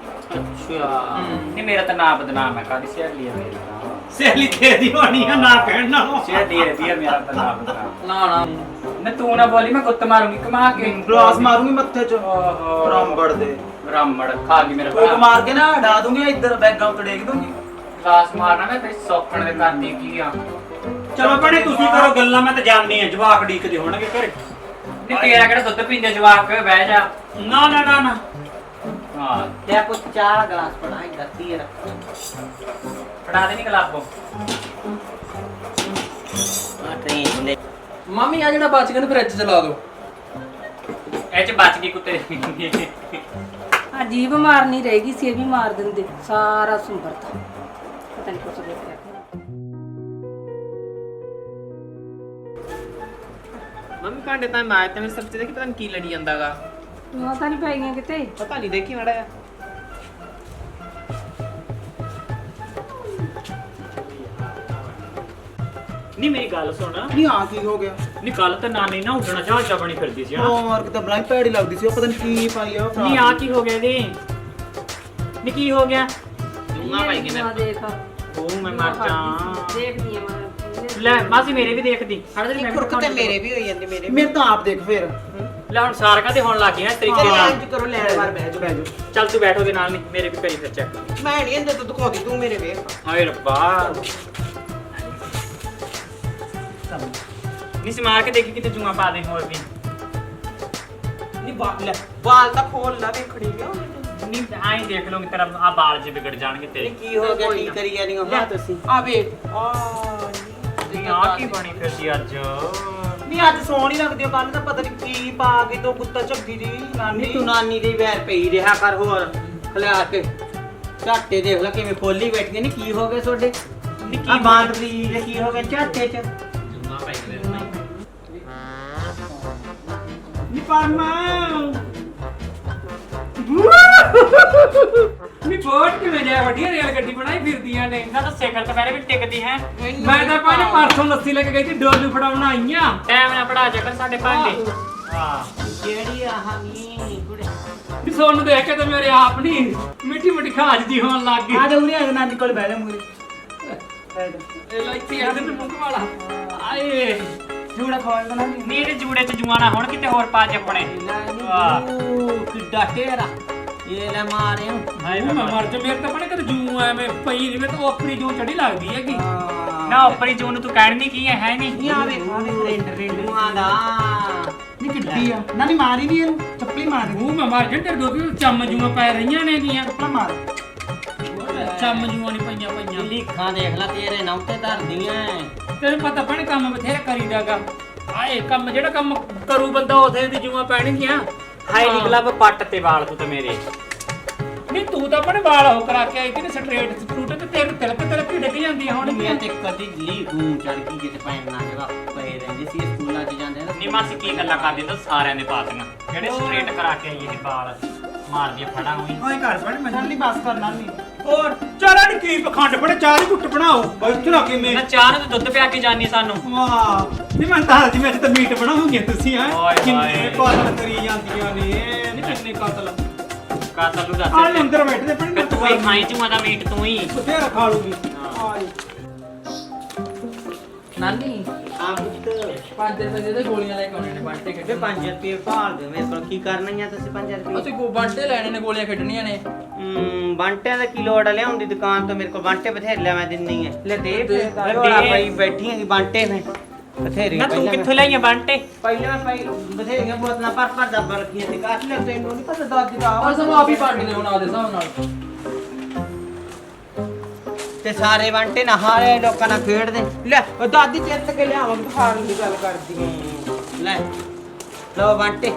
ਅੱਛਾ ਨਹੀਂ ਮੇਰਾ ਤਾਂ ਨਾਮ ਬਦਨਾਮ ਹੈ ਕਾਦੀ ਸਹੇਲੀ ਹੈ ਮੇਰੀ ਤਾਂ ਸਹੇਲੀ ਤੇਰੀ ਹੋਣੀ ਆ ਨਾ ਕਹਿਣ ਨਾਲੋਂ ਸਹੇਲੀ ਹੈ ਮੇਰਾ ਤਾਂ ਨਾਮ ਬਦਨਾਮ ਨਾ ਨਾ ਤੂੰ ਨਾ ਬੋਲੀ ਮੈਂ ਗੁੱਤ ਮਾਰੂੰਗੀ ਕਮਾ ਕੇ ਗਲਾਸ ਮਾਰੂੰਗੀ ਮੱਥੇ 'ਚ ਓਹੋ ਬਰਾਂਬੜ ਦੇ ਬ੍ਰਾਹਮਣ ਖਾ ਗਈ ਮੇਰਾ ਕੋਈ ਭਰਾ ਮਾਰ ਕੇ ਨਾ ਡਾ ਦੂੰਗੀ ਇੱਧਰ ਬੈਗਾਂ ਉੱਤੇ ਡੇਗ ਦੂੰਗੀ। ਗਲਾਸ ਮਾਰਨਾ ਮੈਂ ਤੇ ਸੌਖਣ ਦੇ ਕਰਦੀ ਕੀ ਆ ਚਲੋ ਭੈਣੇ ਤੁਸੀਂ ਕਰੋ ਗੱਲਾਂ ਮੈਂ ਤਾਂ ਜਾਣਨੀ ਆ ਜਵਾਕ ਡੀਕਦੇ ਹੋਣਗੇ ਘਰੇ ਨਹੀਂ ਤੇਰਾ ਕਿਹੜਾ ਦੁੱਧ ਪੀਂਦੇ ਜਵਾਕ ਬਹਿ ਜਾ ਨਾ ਨਾ ਨਾ ਨਾ ਹਾਂ ਤੇ ਕੁਝ ਚਾਹ ਦਾ ਗਲਾਸ ਫੜਾ ਇੱਧਰ ਤੀ ਰੱਖ ਫੜਾ ਦੇ ਨਹੀਂ ਗਲਾਬੋ ਆ ਟ੍ਰੇਨ ਲੈ ਮੰਮੀ ਆ ਜਿਹੜਾ ਬਚ ਗਿਆ ਨੂੰ ਫ੍ਰਿਜ 'ਚ ਲਾ ਦਿਓ। ਇਹ ਚ ਬਚ ਗਈ ਕੁੱਤੇ ਦੀ ਆ ਜੀਭ ਮਾਰਨੀ ਰਹੇਗੀ ਸੀ ਇਹ ਵੀ ਮਾਰ ਦਿੰਦੇ ਸਾਰਾ ਸੁੰਬਰਤਾ ਪਤਾ ਨਹੀਂ ਕੁਛ ਦੇਖਿਆ ਮੰਮੀ ਕਾਂਡੇ ਤਾਂ ਮੈਂ ਤੇ ਮੇਰੇ ਸੱਚੇ ਦੇਖੀ ਪਤਾ ਨਹੀਂ ਕੀ ਲੜੀ ਜਾਂਦਾਗਾ ਤੂੰ ਤਾਂ ਨਹੀਂ ਪੈ ਗਈਆਂ ਕਿਤੇ ਪਤਾ ਨਹੀਂ ਦੇਖੀ ਮੜਾ ਨਹੀਂ ਮੇਰੀ ਗੱਲ ਸੁਣ ਨਹੀਂ ਆ ਕੀ ਹੋ ਗਿਆ? ਨਹੀਂ ਕੱਲ ਤਾਂ ਨਾਨੀ ਨਾ ਉੱਡਣਾ ਚਾਹ ਬਣੀ ਫਿਰਦੀ ਸੀ ਹਨਾ ਉਹ ਮਾਰ ਕੇ ਤਾਂ ਬਲਾਈ ਭੈੜੀ ਲੱਗਦੀ ਸੀ ਉਹ ਪਤਾ ਨਹੀਂ ਕੀ ਪਾਈ ਆ ਨਹੀਂ ਆ ਕੀ ਹੋ ਗਿਆ ਇਹਦੇ ਨਹੀਂ ਕੀ ਹੋ ਗਿਆ ਜੂੰਗਾ ਭਾਈ ਕਿਵੇਂ ਦੇਖ ਉਹ ਮੈਂ ਮਰ ਜਾ ਦੇਖਦੀ ਆ ਮੈਂ ਲੈ ਮਾਸੀ ਮੇਰੇ ਵੀ ਦੇਖਦੀ ਹੜ ਦੇ ਮੈਂ ਖੁਰਕ ਤੇ ਮੇਰੇ ਵੀ ਹੋਈ ਜਾਂਦੇ ਮੇਰੇ ਮੇਰੇ ਤਾਂ ਆਪ ਦੇਖ ਫੇਰ ਲੈ ਹੁਣ ਸਾਰਕਾ ਤੇ ਹੋਣ ਲੱਗ ਗਈ ਨਾ ਇਸ ਤਰੀਕੇ ਨਾਲ ਇੰਜ ਕਰੋ ਲੈਣ ਵਾਰ ਬਹਿ ਜਾ ਚੱਲ ਤੂੰ ਬੈਠ ਉਹਦੇ ਨਾਲ ਨਹੀਂ ਮੇਰੇ ਵੀ ਕਰੀ ਫਿਰ ਚੈੱਕ ਮੈਂ ਨਹੀਂ ਇੰਦੇ ਤੋਂ ਦਿਖਾਉਂਦੀ ਤੂੰ ਮੇਰੇ ਵੇਖ ਹਾਏ ਰੱਬਾ ਨਹੀਂ ਸਮਾਰ ਕੇ ਦੇਖੀ ਕਿਤੇ ਜੂਆਂ ਪਾ ਦੇ ਹੋਰ ਵੀ ਨਹੀਂ ਬਾਲ ਤਾਂ ਖੋਲ ਲਾ ਵੇਖੜੀ ਗਿਆ ਨਹੀਂ ਆਈ ਦੇਖ ਲਓ ਤੇਰਾ ਆ ਬਾਲ ਜੇ ਵਿਗੜ ਜਾਣਗੇ ਤੇਰੇ ਕੀ ਹੋ ਗਿਆ ਕੀ ਕਰੀ ਜਾਨੀ ਹੋ ਹਾਂ ਤੁਸੀਂ ਆ ਵੇ ਆ ਨਹੀਂ ਆ ਕੀ ਬਣੀ ਫਿਰਦੀ ਅੱਜ ਨਹੀਂ ਅੱਜ ਸੋਹਣੀ ਲੱਗਦੀ ਆ ਕੱਲ ਤਾਂ ਪਤਾ ਨਹੀਂ ਕੀ ਪਾ ਕੇ ਦੋ ਕੁੱਤਾ ਝੱਗੀ ਦੀ ਨਾਨੀ ਨਹੀਂ ਤੂੰ ਨਾਨੀ ਦੇ ਵੈਰ ਪਈ ਰਿਹਾ ਕਰ ਹੋਰ ਖਲਿਆ ਕੇ ਝਾਟੇ ਦੇਖ ਲੈ ਕਿਵੇਂ ਖੋਲੀ ਬੈਠੀ ਨੇ ਕੀ ਹੋ ਗਿਆ ਤੁਹਾਡੇ ਨਿੱਕੀ ਆ ਬਾਂਦ ਦੀ ਦੇ ਕੀ ਹੋ ਗਿਆ ਝਾਟੇ ਚ ਨੀ ਪਰਮਾ ਨੀ ਬੋਟ ਕਿਵੇਂ ਜਾ ਵੱਡੀਆਂ ਰੇਲ ਗੱਡੀ ਬਣਾਈ ਫਿਰਦੀਆਂ ਨੇ ਇਹਨਾਂ ਤਾਂ ਸਿਖਰ ਤੇ ਮੇਰੇ ਵੀ ਟਿਕਦੀ ਹੈ ਮੈਂ ਤਾਂ ਪਹਿਲੇ ਪਰਸੋਂ ਲੱਸੀ ਲੈ ਕੇ ਗਈ ਸੀ ਡੋਲੂ ਫੜਾਉਣ ਆਈਆਂ ਟਾਈਮ ਨਾਲ ਪੜਾ ਜਾ ਕਰ ਸਾਡੇ ਭਾਂਡੇ ਹਾਂ ਜਿਹੜੀ ਆਹ ਨੀ ਕੁੜੇ ਵੀ ਸੋਨੂੰ ਦੇਖ ਕੇ ਤਾਂ ਮੇਰੇ ਆਪ ਨਹੀਂ ਮਿੱਠੀ ਮਿੱਠੀ ਖਾਜ ਜੀ ਹੋਣ ਲੱਗ ਗਈ ਆ ਜਾ ਉਰੇ ਆ ਜਾ ਨਾਨੀ ਕੋਲ ਬਹਿ ਜਾ ਮੂਰੇ ਇਹ ਲੈ ਇੱਥੇ ਆ ਦੇ ਮੁੰਗ ਵਾਲਾ ਆਏ ਜੂੜਾ ਖਵਾਏਗਾ ਨਾਨੀ ਮੇਰੇ ਜੂੜੇ ਚ ਜੂਆਂ ਨਾ ਹੁਣ ਕਿਤੇ ਹੋਰ ਪਾ ਜੇ ਆਪਣੇ ਵਾਹ ਕਿੱਡਾ ਢੇਰਾ ਇਹ ਲੈ ਮਾਰਿਓ ਹਾਏ ਮੈਂ ਮਰ ਜਾ ਮੇਰੇ ਤਾਂ ਬਣੇ ਕਦੇ ਜੂ ਐਵੇਂ ਪਈ ਨਹੀਂ ਮੈਂ ਤਾਂ ਆਪਣੀ ਜੂ ਚੜੀ ਲੱਗਦੀ ਹੈਗੀ ਨਾ ਉੱਪਰੀ ਜੂਨ ਨੂੰ ਤੂੰ ਕਹਿਣੀ ਕੀ ਹੈ ਨਹੀਂ ਆ ਵੇਖ ਰੈਂਡ ਰੈਂਡੂਆਂ ਦਾ ਨਹੀਂ ਕਿੱਡੀ ਆ ਨਾਨੀ ਮਾਰੀ ਨਹੀਂ ਇਹਨੂੰ ਚੱਪਲੀ ਮਾਰ ਦੇ ਉਹ ਮੈਂ ਮਰ ਜਾ ਤੇਰੇ ਦੋ ਵੀ ਚੰਮ ਜੂਆਂ ਪੈ ਰਹੀਆਂ ਨੇ ਦੀਆਂ ਚੱਪਲਾ ਮਾਰ ਚੰਮ ਜੂਆਂ ਨਹੀਂ ਪਈਆਂ ਲਿਖਾਂ ਦੇਖ ਲੈ ਤੇਰੇ ਨਾਮ ਤੇ ਧਰਦੀਆਂ ਤੈਨੂੰ ਪਤਾ ਪਣ ਕੰਮ ਬਥੇਰਾ ਕਰੀਦਾਗਾ ਆਏ ਕੰਮ ਜਿਹੜਾ ਕੰਮ ਕਰੂ ਬੰਦਾ ਉਥੇ ਦੀ ਜੂਆਂ ਪੈਣਗੀਆਂ ਹਾਈ ਨਿਕਲਾ ਪੱਟ ਤੇ ਵਾਲ ਤੂੰ ਤੇ ਮੇਰੇ ਨਹੀਂ ਤੂੰ ਤਾਂ ਆਪਣੇ ਵਾਲ ਹੋ ਕਰਾ ਕੇ ਆਈ ਕਿ ਸਟ੍ਰੇਟ ਸਟੂਟ ਤੇ ਤੇਰੇ ਤਿਲਕ ਡਿੱਗ ਜਾਂਦੀਆਂ ਹੁਣ ਮੈਂ ਤੇ ਕਦੀ ਲੀਖੂੰ ਚੜ ਗਈ ਜਿੱਥੇ ਪੈਣ ਨਾ ਜਗਾ ਪਏ ਰਹਿੰਦੇ ਸੀ ਸਕੂਲਾਂ 'ਚ ਜਾਂਦੇ ਨਾ ਨੀ ਮਾਸੀ ਕੀ ਗੱਲਾਂ ਕਰਦੀ ਤੂੰ ਸਾਰਿਆਂ ਦੇ ਪਾਤੀਆਂ ਜਿਹੜੇ ਸਟ੍ਰੇਟ ਕਰਾ ਕੇ ਆਈ ਇਹ ਵਾਲ ਮਾਰਦੀ ਫੜਾ ਹੋਈ ਓਏ ਘਰ ਬਣ ਮੈਂ ਨਾਨੀ ਬਸ ਕਰ ਨਾਨੀ ਹੋਰ ਚਾਰਾਂ ਦੀ ਕੀ ਪਖੰਡ ਬੜੇ ਚਾਹ ਦੀ ਘੁੱਟ ਬਣਾਓ ਬਸ ਲਾ ਕੇ ਮੈਂ ਨਾ ਚਾਹ ਨੂੰ ਦੁੱਧ ਪਿਆ ਕੇ ਜਾਨੀ ਸਾਨੂੰ ਵਾਹ ਨਹੀਂ ਮੈਂ ਤਾਂ ਜਿਵੇਂ ਅੱਜ ਤਾਂ ਮੀਟ ਬਣਾਉਂਗੇ ਤੁਸੀਂ ਹੈ ਓਏ ਕਿੰਨੇ ਹੋਏ। ਕਾਤਲ ਕਰੀ ਜਾਂਦੀਆਂ ਨੇ ਨਹੀਂ ਕਿੰਨੇ ਕਾਤਲ ਕਾਤਲ ਨੂੰ ਆ ਦੱਸ ਅੰਦਰ ਬੈਠਦੇ ਪਣ ਫਿਰ ਤੂੰ ਹੀ ਖਾਈ ਜੂਆਂ ਦਾ ਮੀਟ ਤੂੰ ਹੀ ਬਥੇਰਾ ਖਾ ਲੂਗੀ ਨਾਨੀ ਆ ਪੁੱਤ 5 ਰੁਪਏ ਦੇ ਗੋਲੀਆਂ ਲੈ ਕੇ ਆਉਣੇ ਨੇ ਬਾਂਟੇ ਤੇ ਖੇਡਣ 5 ਰੁਪਏ ਭਾਲ ਦਿਓ ਮੇਰੇ ਕੋਲ ਕੀ ਕਰਨੀਆਂ ਤੁਸੀਂ 5 ਰੁਪਏ ਅਸੀਂ ਬਾਂਟੇ ਲੈਣੇ ਨੇ ਗੋਲੀਆਂ ਖੇਡਣੀਆਂ ਨੇ ਬੰਟਿਆਂ ਦਾ ਕੀ ਲੋੜ ਆ ਲਿਆਉਂਦੀ ਦੁਕਾਨ ਤੋਂ ਮੇਰੇ ਕੋਲ ਬੰਟੇ ਬਥੇਰੇ ਲੈ ਮੈਂ ਦਿੰਨੀ ਆ ਲੈ ਦੇ ਫਿਰ ਰੋਲਾ ਪਈ ਬੈਠੀਆਂ ਸੀ ਬੰਟੇ ਨੇ ਬਥੇਰੇ ਨਾ ਤੂੰ ਕਿੱਥੋਂ ਲਿਆਈਆਂ ਬੰਟੇ ਪਹਿਲਾਂ ਬਥੇਰੀਆਂ ਬੋਤਲਾਂ ਪਰ ਦੱਬ ਰੱਖੀਆਂ ਤੇ ਕਾਟ ਲੈ ਤੈਨੂੰ ਨਹੀਂ ਪਤਾ ਦਾਦੀ ਦਾ ਆ ਸਾਨੂੰ ਆਪ ਹੀ ਬਾਂਟਦੇ ਹੁਣ ਆਦੇ ਹਿਸਾਬ ਨਾਲ ਤੇ ਸਾਰੇ ਬੰਟੇ ਨਾ ਹਾਰੇ ਲੋਕਾਂ ਨਾਲ ਖੇਡਦੇ ਲੈ ਉਹ ਦਾਦੀ ਚਿੱਤ ਕੇ ਲਿਆਵਾਂਗੇ ਹਾਰਨ ਦੀ ਗੱਲ ਕਰਦੀ ਆਂ। ਲੈ ਲੋ ਬੰਟੇ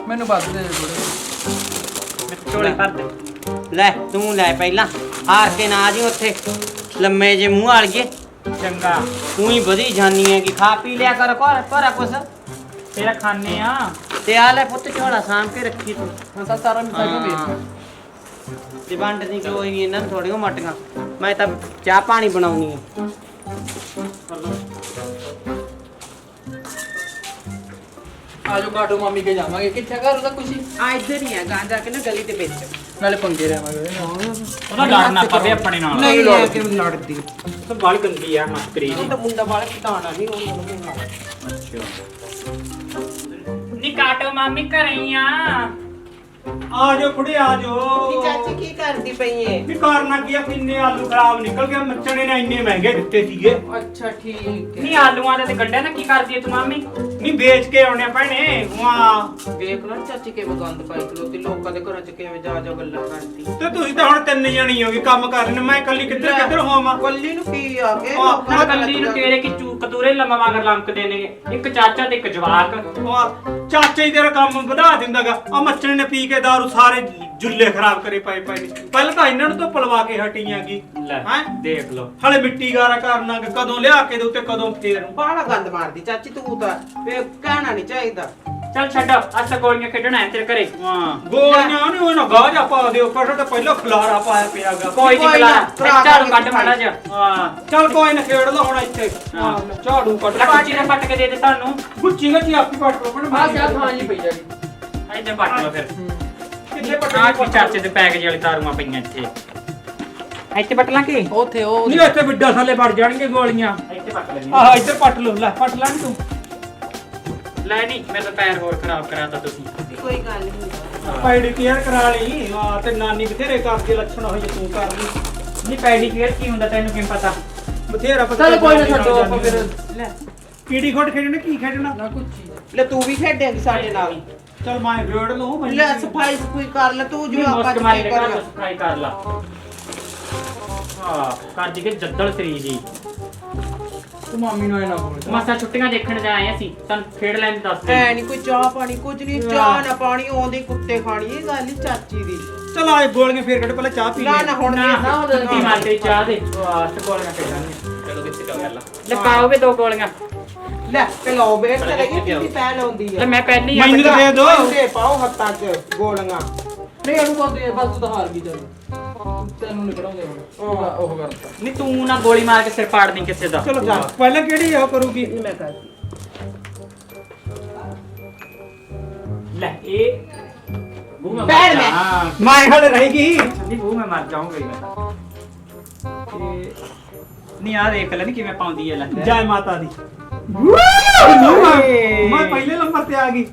ਮੈਨੂੰ ਵੱਧ ਦੇ ਥੋੜੇ ਝੋਲੇ ਭਰ ਦੇ ਲੈ ਤੂੰ ਲੈ ਪਹਿਲਾਂ ਹਾਰ ਕੇ ਨਾ ਜੀ ਉੱਥੇ ਲੰਮੇ ਜੇ ਮੂੰਹ ਵਾਲੀਏ ਚੰਗਾ ਤੂੰ ਹੀ ਵਧੀ ਜਾਨੀ ਹੈ ਕਿ ਖਾ ਪੀ ਲਿਆ ਕਰ ਘਰ ਭਰਾ ਕੁਛ ਤੇਰਾ ਖਾਣੇ ਆ ਤੇ ਆ ਲੈ ਪੁੱਤ ਝੋਲਾ ਸਾਂਭ ਕੇ ਰੱਖੀ ਤੂੰ ਹਾਂ ਤਾਂ ਸਾਰਾ ਮਿਠਾਈ ਨੂੰ ਵੇਚ ਤੇ ਵੰਡ ਦੀ ਕੋਈ ਨਹੀਂ ਇਹਨਾਂ ਨੂੰ ਥੋੜੀਆਂ ਮਟੀਆਂ ਮੈਂ ਤਾਂ ਚਾਹ ਪਾਣੀ ਬਣਾਉਣੀ ਆ ਆਜੋ ਕਾਟੋ ਮਾਮੀ ਕੇ ਜਾਵਾਂਗੇ ਕਿੱਥੇ ਘਰ ਉਹਦਾ ਖੁਸ਼ੀ ਆ ਇੱਧਰ ਹੀ ਆ ਗਾਂ ਜਾ ਕੇ ਨਾ ਗਲੀ ਦੇ ਵਿੱਚ ਨਾਲੇ ਪੰਗੇ ਰਹਿਵਾਂਗੇ ਉਹਦਾ ਲੜਨਾ ਪਵੇ ਆਪਣੇ ਨਾਲ ਨਹੀਂ ਲੈ ਕੇ ਲੜਦੀ ਤਾਂ ਬਾਲ ਗੰਦੀ ਆ ਮਸਕਰੀ ਉਹ ਤਾਂ ਮੁੰਡਾ ਵਾਲਾ ਘਟਾਣਾ ਨਹੀਂ ਉਹਨੂੰ ਨੀ ਕਾਟੋ ਮਾਮੀ ਘਰੇ ਹੀ ਆ ਆ ਜਾਓ ਕੁੜੇ ਆ ਜਾਓ ਚਾਚੀ ਕੀ ਕਰਦੀ ਪਈ ਏ ਵੀ ਕਰਨਾ ਕੀ ਆ ਕਿੰਨੇ ਆਲੂ ਖਰਾਬ ਨਿਕਲ ਗਏ ਮੱਛਣੇ ਨੇ ਇੰਨੇ ਮਹਿੰਗੇ ਦਿੱਤੇ ਸੀਗੇ ਅੱਛਾ ਠੀਕ ਹੈ ਨੀ ਆਲੂਆਂ ਦਾ ਤੇ ਗੰਢਿਆਂ ਦਾ ਕੀ ਕਰਦੀ ਐ ਤੂੰ ਮਾਮੀ ਨਹੀਂ ਵੇਚ ਕੇ ਆਉਣੇ ਭੈਣੇ ਵਾਹ ਵੇਖ ਲਓ ਚਾਚੀ ਕਿਵੇਂ ਗੰਦ ਪਾਈ ਖਲੋਤੀ ਲੋਕਾਂ ਦੇ ਘਰਾਂ 'ਚ ਕਿਵੇਂ ਜਾ ਜਾ ਗੱਲਾਂ ਕਰਦੀ ਤੇ ਤੁਸੀਂ ਤਾਂ ਹੁਣ ਤਿੰਨ ਜਣੀ ਹੋਗੇ ਕੰਮ ਕਰ ਰਹੇ ਨੇ ਮੈਂ ਇਕੱਲੀ ਕਿੱਧਰ ਕਿੱਧਰ ਹੋਵਾਂ ਕੱਲੀ ਨੂੰ ਕੀ ਆ ਗਏ ਨਾ ਕੱਲੀ ਨੂੰ ਤੇਰੇ ਕੀ ਕਤੂਰੇ ਲੰਮਾ ਮਗਰ ਲੰਕਦੇ ਨੇਗੇ ਇੱਕ ਚਾਚਾ ਤੇ ਇੱਕ ਜਵਾਕ ਵਾਹ ਚਾਚਾ ਹੀ ਤੇਰਾ ਕੰਮ ਵਧਾ ਦਿੰਦਾਗਾ ਆ ਮੱਛਣੇ ਨੇ ਪੀ ਕੇ ਦਾਰੂ ਸਾਰੇ ਜੁੱਲੇ ਖਰਾਬ ਕਰੇ ਪਏ ਪਏ ਨੇ ਪਹਿਲਾਂ ਤਾਂ ਇਹਨਾਂ ਨੂੰ ਤਾਂ ਪਲਵਾ ਕੇ ਹਟੀਆਂਗੀ ਲੈ ਹੈਂ ਦੇਖ ਲਓ ਹਲੇ ਮਿੱਟੀ ਗਾਰਾ ਕਰਨਾ ਕਦੋਂ ਲਿਆ ਕੇ ਦੇ ਉੱਤੇ ਕਦੋਂ ਫੇਰ ਬਾਹਲਾ ਗੰਦ ਮਾਰਦੀ ਚਾਚੀ ਤੂੰ ਤਾਂ ਵੇ ਕਹਿਣਾ ਨਹੀਂ ਚਾਹੀਦਾ ਚੱਲ ਛੱਡ ਅੱਜ ਤਾਂ ਗੋਲੀਆਂ ਖੇਡਣਾ ਹੈ ਤੇਰੇ ਘਰੇ ਹਾਂ ਗੋਲੀਆਂ ਨੇ ਉਹਨਾਂ ਗਾਜਾ ਪਾ ਦਿਓ ਪਰ ਤਾਂ ਪਹਿਲਾਂ ਖਲਾਰਾ ਪਾਇਆ ਪਿਆਗਾ ਕੋਈ ਨਹੀਂ ਕੋਈ ਨਾ, ਕਲਾ ਝਾੜੂ ਕੱਢ ਮਾੜਾ ਜਿਹਾ ਹਾਂ ਚੱਲ ਕੋਈ ਨਾ ਖੇਡ ਲਾ ਹੁਣ ਇੱਥੇ ਹਾਂ। ਝਾੜੂ ਕੱਢ ਲੈ ਕੁੱਚੀ ਨੇ ਪੱਟ ਕੇ ਦੇ ਦੇ ਸਾਨੂੰ ਗੁੱਚੀ ਗੱਚੀ ਆਪੀ ਪੱਟ ਲੋ ਆ ਸਿਆ ਥਾਂ ਜੀ ਪਈ ਜਾਗੀ ਇੱਥੇ ਪੱਟ ਲਓ ਫਿਰ ਕਿੱਥੇ ਆਹ ਪੱਟਣੀ ਕੀ ਚਾਚੇ ਦੇ ਪੈਕੇਜ ਵਾਲੀ ਤਾਰੂਆਂ ਪਈਆਂ ਇੱਥੇ ਇੱਥੇ ਪੱਟ ਲਾਂਗੇ ਉੱਥੇ ਉਹ ਨਹੀਂ ਇੱਥੇ ਵਿੱਡਾ ਥੱਲੇ ਵੜ ਜਾਣਗੇ ਗੋਲੀਆਂ ਇੱਥੇ ਪੱਟ ਲੈਣੀ ਆਹ ਇੱਧਰ ਪੱਟ ਲੋ ਲੈ ਪੱਟ ਲੈ ਨੀ ਤੂੰ ਲੈ ਨਹੀਂ ਮੇਰਾ ਤਾਂ ਪੈਰ ਹੋਰ ਖਰਾਬ ਕਰਾਤਾ ਤੁਸੀਂ ਕੋਈ ਗੱਲ ਨਹੀਂ ਪੈਡੀ ਕੇਅਰ ਕਰਾ ਲਈ ਹਾਂ ਤੇ ਨਾਨੀ ਬਥੇਰੇ ਕਰਕੇ ਲੱਛਣ ਹੋਈ ਤੂੰ ਕਰ ਲਈ ਨਹੀਂ ਪੈਡੀਕੇਅਰ ਕੀ ਹੁੰਦਾ ਤੈਨੂੰ ਕਿਵੇਂ ਪਤਾ ਬਥੇਰਾ ਪਤਾ ਚੱਲ ਕੋਈ ਨਾ ਛੱਡੋ ਆਪਾਂ ਫਿਰ ਲੈ ਕੀੜੀ ਖੋਟ ਖੇਡਣਾ ਕੀ ਖੇਡਣਾ ਨਾ ਕੁਝ ਚੀਜ਼ ਲੈ ਤੂੰ ਵੀ ਖੇਡੇਂਗੀ ਸਾਡੇ ਨਾਲ ਚੱਲ ਮੈਂ ਖੇਡ ਲਊ ਲੈ ਸਫਾਈ ਕੋਈ ਕਰ ਲੈ ਤੂੰ ਜੋ ਆਪਾਂ ਮੁਸਕ ਮਾਰੀ ਕੀ ਦੇ ਘਰ ਕਰਨਾ ਸਫਾਈ ਕਰ ਲਾ ਹਾਂ ਕਰ ਦੀ ਕੇ ਜੱਦਲ ਸਰੀ ਜੀ ਤੂੰ ਮਾਮੀ ਨੂੰ ਐ ਨਾ ਬੋਲ ਮਸਾ ਛੁੱਟੀਆਂ ਦੇਖਣ ਜਾ ਆਏ ਅਸੀਂ ਤੁਹਾਨੂੰ ਖੇਡ ਲੈਣ ਦੀ ਦੱਸ ਦੇ ਐ ਨਹੀਂ ਕੋਈ ਚਾਹ ਪਾਣੀ ਕੁਝ ਨਹੀਂ ਚਾਹ ਨਾ ਪਾਣੀ ਆਉਂਦੇ ਕੁੱਤੇ ਖਾਣੀ ਇਹ ਗੱਲ ਹੀ ਚਾਚੀ ਦੀ ਚਲ ਆਏ ਗੋਲੀਆਂ ਫੇਰ ਕੱਢ ਪਹਿਲਾਂ ਚਾਹ ਪੀ ਨਾ ਨਾ ਹੁਣ ਨਾ ਨਹੀਂ ਦੀ ਮਾਰ ਕੇ ਚਾਹ ਦੇ ਵਾਸਤੇ ਗੋਲੀਆਂ ਖੇਡਾਂਗੇ ਚਲੋ ਕਿੱਥੇ ਕਰ ਲਾ ਲੈ ਪਾਓ ਵੀ ਦੋ ਗੋਲੀਆਂ ਲੈ ਪਿਲਾਓ ਬੇਟ ਤੇ ਲੱਗੀ ਕਿੰਨੀ ਪੈ ਲਾਉਂਦੀ ਲੈ ਆ ਮੈਂ ਪਹਿਲੀ ਮੈਨੂੰ ਤਾਂ ਦੇ ਦੋ ਦੇ ਪਾਓ ਹੱਥਾਂ 'ਚ ਗੋਲੀਆਂ ਨਹੀਂ ਇਹਨੂੰ ਬਸ ਤੂੰ ਤਾਂ ਹਾਰ ਗਈ ਚੱਲ ਤੈਨੂੰ ਨਹੀਂ ਕਰਾਉਂਦੇ ਹੁਣ ਉਹ ਕਰਤਾ ਨਹੀਂ ਤੂੰ ਨਾ ਗੋਲੀ ਮਾਰ ਕੇ ਸਿਰ ਪਾੜ ਦੇ ਕਿਸੇ ਦਾ ਚਲੋ ਜਾ ਪਹਿਲਾਂ ਕਿਹੜੀ ਉਹ ਕਰੂਗੀ ਮੈਂ ਕਰਦੀ ਲੈ ਇਹ ਬੂ ਮੈਂ ਪੈਰ ਮਰ ਮੈਂ। ਹਾਂ ਮੈਂ ਹਲੇ ਰਹੇਗੀ ਨਹੀਂ ਬੂ ਮੈਂ ਮਰ ਜਾਊਂਗਾ ਹੀ ਮੈਂ ਇਹ ਨਹੀਂ ਆ ਦੇਖ ਲੈ ਨੀ ਕਿਵੇਂ ਪਾਉਂਦੀ ਹੈ ਲੈ ਜੈ ਮਾਤਾ ਦੀ ਮੈਂ ਪਹਿਲੇ ਨੰਬਰ ਤੇ ਆ ਗਈ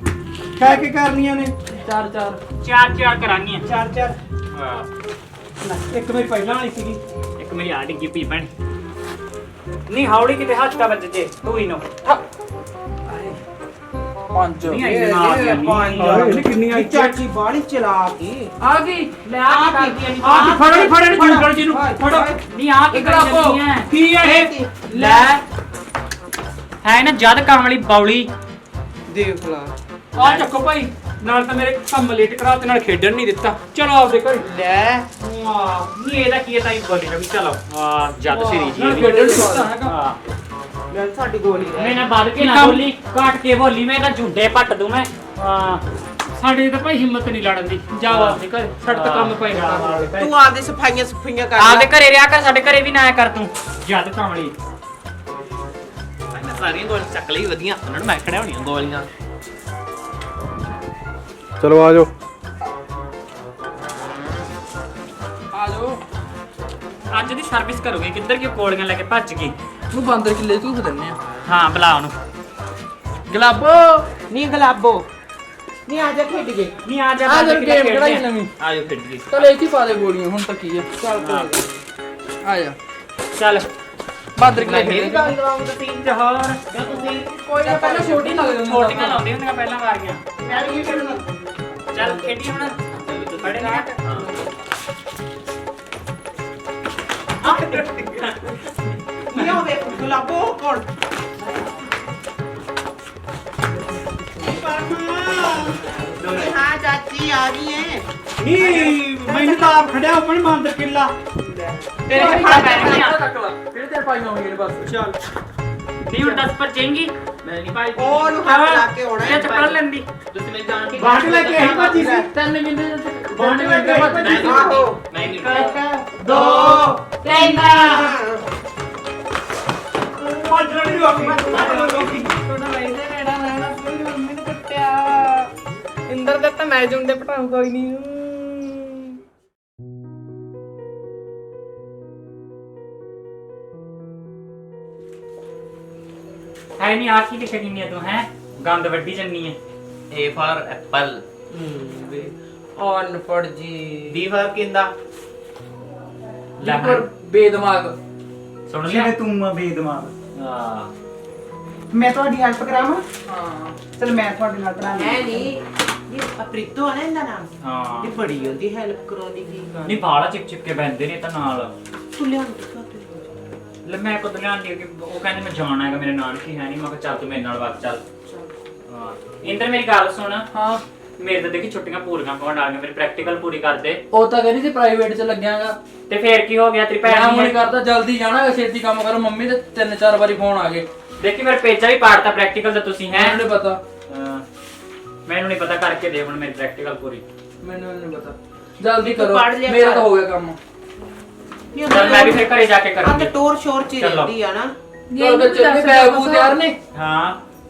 ਕਹਿ ਕੇ ਕਰਨੀਆਂ ਨੇ ਚਾਰ ਚਾਰ ਚਾਰ ਚਾਰ ਕਰਾਂਗੀਆਂ ਚਾਰ ਚਾਰ ਹਾਂ ਇੱਕ ਮੇਰੀ ਪਹਿਲਾਂ ਵਾਲੀ ਸੀਗੀ ਇੱਕ ਮੇਰੀ ਆ ਡਿੱਗੀ ਪੀ ਭੈਣ ਨਹੀਂ ਹੌਲੀ ਕਿਤੇ ਹੱਥ ਦਾ ਵੱਜ ਜੇ ਤੂੰ ਹੀ ਨੋ ਪੰਜ ਨਹੀਂ ਆਈ ਨਾ ਆ ਗਿਆ ਇਹਨੇ ਕਿੰਨੀਆਂ ਚਾਚੀ ਬਾੜੀ ਚਲਾ ਗਈ ਆ ਗਈ ਲੈ ਆ ਕੀ ਕਰਦੀ ਹੈ ਆ ਫੜੋ ਨੀ ਜੂਗਲ ਜੀ ਨੂੰ ਫੜੋ ਨਹੀਂ ਆ ਕੀ ਇੱਧਰ ਆਪੋ। ਕਰਦੀ ਹੈ ਕੀ ਹੈ ਇਹ ਲੈ ਹੈ ਨਾ ਜਦ ਕੰਮ ਵਾਲੀ ਬੌਲੀ ਦੇਖ ਲਾ ਆ ਚੱਕੋ ਭਾਈ ਨਾਲ ਤਾਂ ਮੇਰੇ ਕੰਮ ਲੇਟ ਕਰਾ ਤੇ ਨਾਲ ਖੇਡਣ ਨਹੀਂ ਦਿੱਤਾ ਚਲੋ ਆਪਦੇ ਘਰ ਲੈ ਵਾਹ ਨਹੀਂ ਇਹਦਾ ਕੀ ਹੈ ਤਾਂ ਹੀ ਬੋਲੀ ਨਾ ਵੀ ਚਲੋ ਆ ਜਦ ਸਿਰੀ ਜੀ ਨਾਲ ਇਹਦੀ। ਖੇਡਣ ਨਹੀਂ ਦਿੱਤਾ ਹੈਗਾ ਹਾਂ ਲੈ ਸਾਡੀ ਗੋਲੀ ਮੈਂ ਹੈ ਨਾ ਵੱਧ ਕੇ ਨਾ ਬੋਲੀ ਕਾਟ ਕੇ ਬੋਲੀ ਮੈਂ ਤਾਂ ਝੁੰਡੇ ਪੱਟ ਦੂੰ ਮੈਂ ਹਾਂ ਸਾਡੇ ਤਾਂ ਭਾਈ ਹਿੰਮਤ ਨਹੀਂ ਲੜਨ ਦੀ ਜਾਓ ਆਪਦੇ ਘਰ ਸਾਡੇ ਤਾਂ ਕੰਮ ਪਏ ਨੇ ਤੂੰ ਆਪਦੇ ਸਫਾਈਆਂ ਕਰ ਆਪਦੇ ਘਰੇ ਰਿਆ ਕਰ ਸਾਡੇ ਘਰੇ ਵੀ ਨਾ ਆਇਆ ਕਰ ਤੂੰ ਜਦ ਕਾਮਲੀ ਸਾਰੀਆਂ ਗੋਲੀਆਂ ਚੱਕ ਲਈ ਵਧੀਆ ਉਹਨਾਂ ਨੂੰ ਮੈਂ ਖੜਿਆ ਹੋਣੀਆਂ ਗੋਲੀਆਂ ਚਲੋ ਆ ਜਾਓ ਆ ਜਾਓ ਅੱਜ ਦੀ ਸਰਵਿਸ ਕਰੋਗੇ ਕਿੱਧਰ ਕੀ ਕੋਲੀਆਂ ਲੈ ਕੇ ਭੱਜ ਗਈ ਨੂੰ ਬਾਂਦਰ ਕਿੱਲੇ ਤੂੰ ਦਿੰਨੇ ਆ ਹਾਂ ਬੁਲਾ ਉਹਨੂੰ ਗਲਾਬੋ ਨਹੀਂ ਗਲਾਬੋ ਨਹੀਂ ਆ ਜਾ ਖੇਡ ਗਏ ਨਹੀਂ ਆ ਜਾ ਆ ਜਾ ਬਾਹਰ ਕਿਤੇ ਗੇਮ ਖੇਡਦੇ ਖੜਾਈ ਆ। ਨਵੀਂ ਆ ਜਾ ਖੇਡ ਗਈ ਚਲ ਇੱਥੇ ਹੀ ਪਾ ਦੇ ਗੋਲੀਆਂ ਹੁਣ ਤੱਕ ਕੀ ਆ ਚੱਲ ਕੋਈ ਆ ਜਾ ਚੱਲ ਬਾਂਦਰ ਕਿੱਲੇ ਮੇਰੀ ਖੇਡ ਗੱਲ ਲਾਉਂਗਾ ਤੁਸੀਂ ਜਹਰ ਤੁਸੀਂ ਕੋਈ ਨਾ ਪਹਿਲਾਂ ਛੋਟੀ ਲੱਗ ਜਾਂਦੀ ਛੋਟੀਆਂ ਲਾਉਂਦੇ ਹੁੰਦੀਆਂ ਪਹਿਲਾਂ ਵਾਰੀਆਂ ਮੈਂ ਵੀ ਖੇਡਣਾ ਚੱਲ ਖੇਡੀ ਹੁਣ ਫੜੇ ਨਾ ਨਹੀਂ ਹੋਵੇ ਗਲਾਬੋ ਕੋਲ ਹਾਂ ਚਾਚੀ ਆ ਗਈ ਹੈ ਨਹੀਂ ਮੈਨੂੰ ਤਾਂ ਆਪ ਖੜਿਆ ਉੱਪਰ ਮੰਦਰ ਕਿੱਲਾ ਤੇਰੇ ਚ ਫੜਾ ਪੈ ਨਹੀਂ ਆ ਤੱਕ ਲਾ ਕਿਹੜੇ ਤੇ ਪਾਈ ਹੋਣਗੇ ਬਸ ਚੱਲ ਨਹੀਂ ਹੁਣ 10 ਪਰ ਜਾਏਂਗੀ ਮੈਂ ਨਹੀਂ ਭਾਈ ਉਹ ਨੂੰ ਹੱਥ ਲਾ ਕੇ ਆਉਣਾ ਇਹ ਚੱਪਲ ਲੈਂਦੀ ਤੁਸੀਂ ਮੈਨੂੰ ਜਾਣ ਕੇ ਬਾਂਟ ਲੈ ਕੇ ਆਈ ਭੱਜੀ ਸੀ 3 ਮਿੰਟ ਬਾਂਟ ਲੈ ਕੇ ਭੱਜੀ ਸੀ ਆਹੋ ਮੈਂ ਨਹੀਂ 2 3 ਭੱਜ ਰਹੀ ਹੋ ਗਈ ਥੋੜਾ ਵੈਸੇ ਮੇੜਾ ਲੈਣਾ ਸੀ ਮੰਮੀ ਨੂੰ ਕੁੱਟਿਆ ਇੰਦਰ ਦਾ ਤਾਂ ਮੈਂ ਜੁੰਦੇ ਪਟਾਉ ਕੋਈ ਨਹੀਂ ਹੈ ਨਹੀਂ ਆ ਕੀ ਲਿਖਿਆ ਕਿੰਨੀ ਤੂੰ ਹੈ ਗੰਦ ਵੱਡੀ ਜੰਨੀ ਹੈ A for apple, ਔਨ ਫੜ ਜੀ B for ਕਿੰਦਾ। ਲੈ ਪਰ ਬੇਦਿਮਾਗ ਸੁਣ ਲਿਆ ਜਿਵੇਂ ਤੂੰ ਬੇਦਿਮਾਗ। ਹਾਂ ਮੈਂ ਤੁਹਾਡੀ ਹੈਲਪ ਕਰਾਵਾਂ? ਹਾਂ ਚਲ ਮੈਂ ਤੁਹਾਡੇ ਨਾਲ ਪੜਾਉਂਦੀ। ਹੈ ਨਹੀਂ ਇਹ ਅਪ੍ਰੀਤੋ ਹੈ ਨਾ ਇਹਦਾ ਨਾਮ ਹਾਂ ਇਹ ਬੜੀ ਹੁੰਦੀ ਹੈਲਪ ਕਰਾਉਣੀ ਕੀ ਗੱਲ ਨਹੀਂ ਬਾਲਾ ਚਿਪ ਚਿਪ ਕੇ ਬੈੰਦੇ ਨੇ ਤਾਂ ਨਾਲ ਤੂੰ ਲਿਆ ਲੈ ਮੈਂ ਕਦੋਂ ਲਿਆਂਦੀ ਕਿ ਉਹ ਕਹਿੰਦੇ ਮੈਂ ਜਾਣਾ ਹੈਗਾ ਮੇਰੇ ਨਾਨਕੀ ਹੈ ਨਹੀਂ ਮੈਂ ਕਿਹਾ ਚੱਲ ਤੂੰ ਮੇਰੇ ਨਾਲ ਵਗ ਚੱਲ ਹਾਂ ਇੰਦਰ ਮੇਰੀ ਗੱਲ ਸੁਣ ਹਾਂ ਮੇਰੇ ਤਾਂ ਦੇਖੀ ਛੁੱਟੀਆਂ ਪੂਰੀਆਂ ਪਾਉਣ ਆ ਗਈਆਂ ਮੇਰੀ ਪ੍ਰੈਕਟੀਕਲ ਪੂਰੀ ਕਰ ਦੇ ਉਹ ਤਾਂ ਕਹਿੰਦੀ ਸੀ ਪ੍ਰਾਈਵੇਟ ਚ ਲੱਗਿਆਗਾ ਤੇ ਫੇਰ ਕੀ ਹੋ ਗਿਆ ਤੇਰੀ ਭੈਣ ਮੈਂ ਨਹੀਂ ਹੁਣ ਹੈ? ਕਰਦਾ ਜਲਦੀ ਜਾਣਾ ਛੇਤੀ ਕੰਮ ਕਰੋ ਮੰਮੀ ਦੇ 3-4 ਵਾਰੀ ਫੋਨ ਆ ਗਏ ਦੇਖੀ ਮੇਰੇ ਪੇਜਾ ਵੀ ਪਾੜਤਾ ਪ੍ਰੈਕਟੀਕਲ ਦਾ ਤੁਸੀਂ ਹੈ ਮੈਨੂੰ ਨਹੀਂ ਪਤਾ ਮੈਨੂੰ ਨਹੀਂ ਪਤਾ ਕਰਕੇ ਦੇ ਹੁਣ ਮੇਰੀ ਪ੍ਰੈਕਟੀਕਲ ਪੂਰੀ ਮੈਨੂੰ ਨਹੀਂ ਪਤਾ ਜਲਦੀ ਤੂੰ ਕਰੋ ਪੜ੍ਹ ਲਿਆ ਮੇਰਾ ਕਰ। ਤਾਂ ਹੋ ਗਿਆ ਕੰਮ ਚੱਲ ਮੈਂ ਵੀ ਫਿਰ ਘਰੇ ਜਾ ਕੇ ਆ ਕਰਾਂਗੀ ਤੇ ਟੋਰ ਸ਼ੋਰ ਚ ਹੀ ਚਲੋ। ਰਹਿੰਦੀ ਆ ਨਾ ਚਲ ਬੱਚੇ ਵੀ ਬੈਗ ਬੂਗ ਤਿਆਰ ਨੇ ਹਾਂ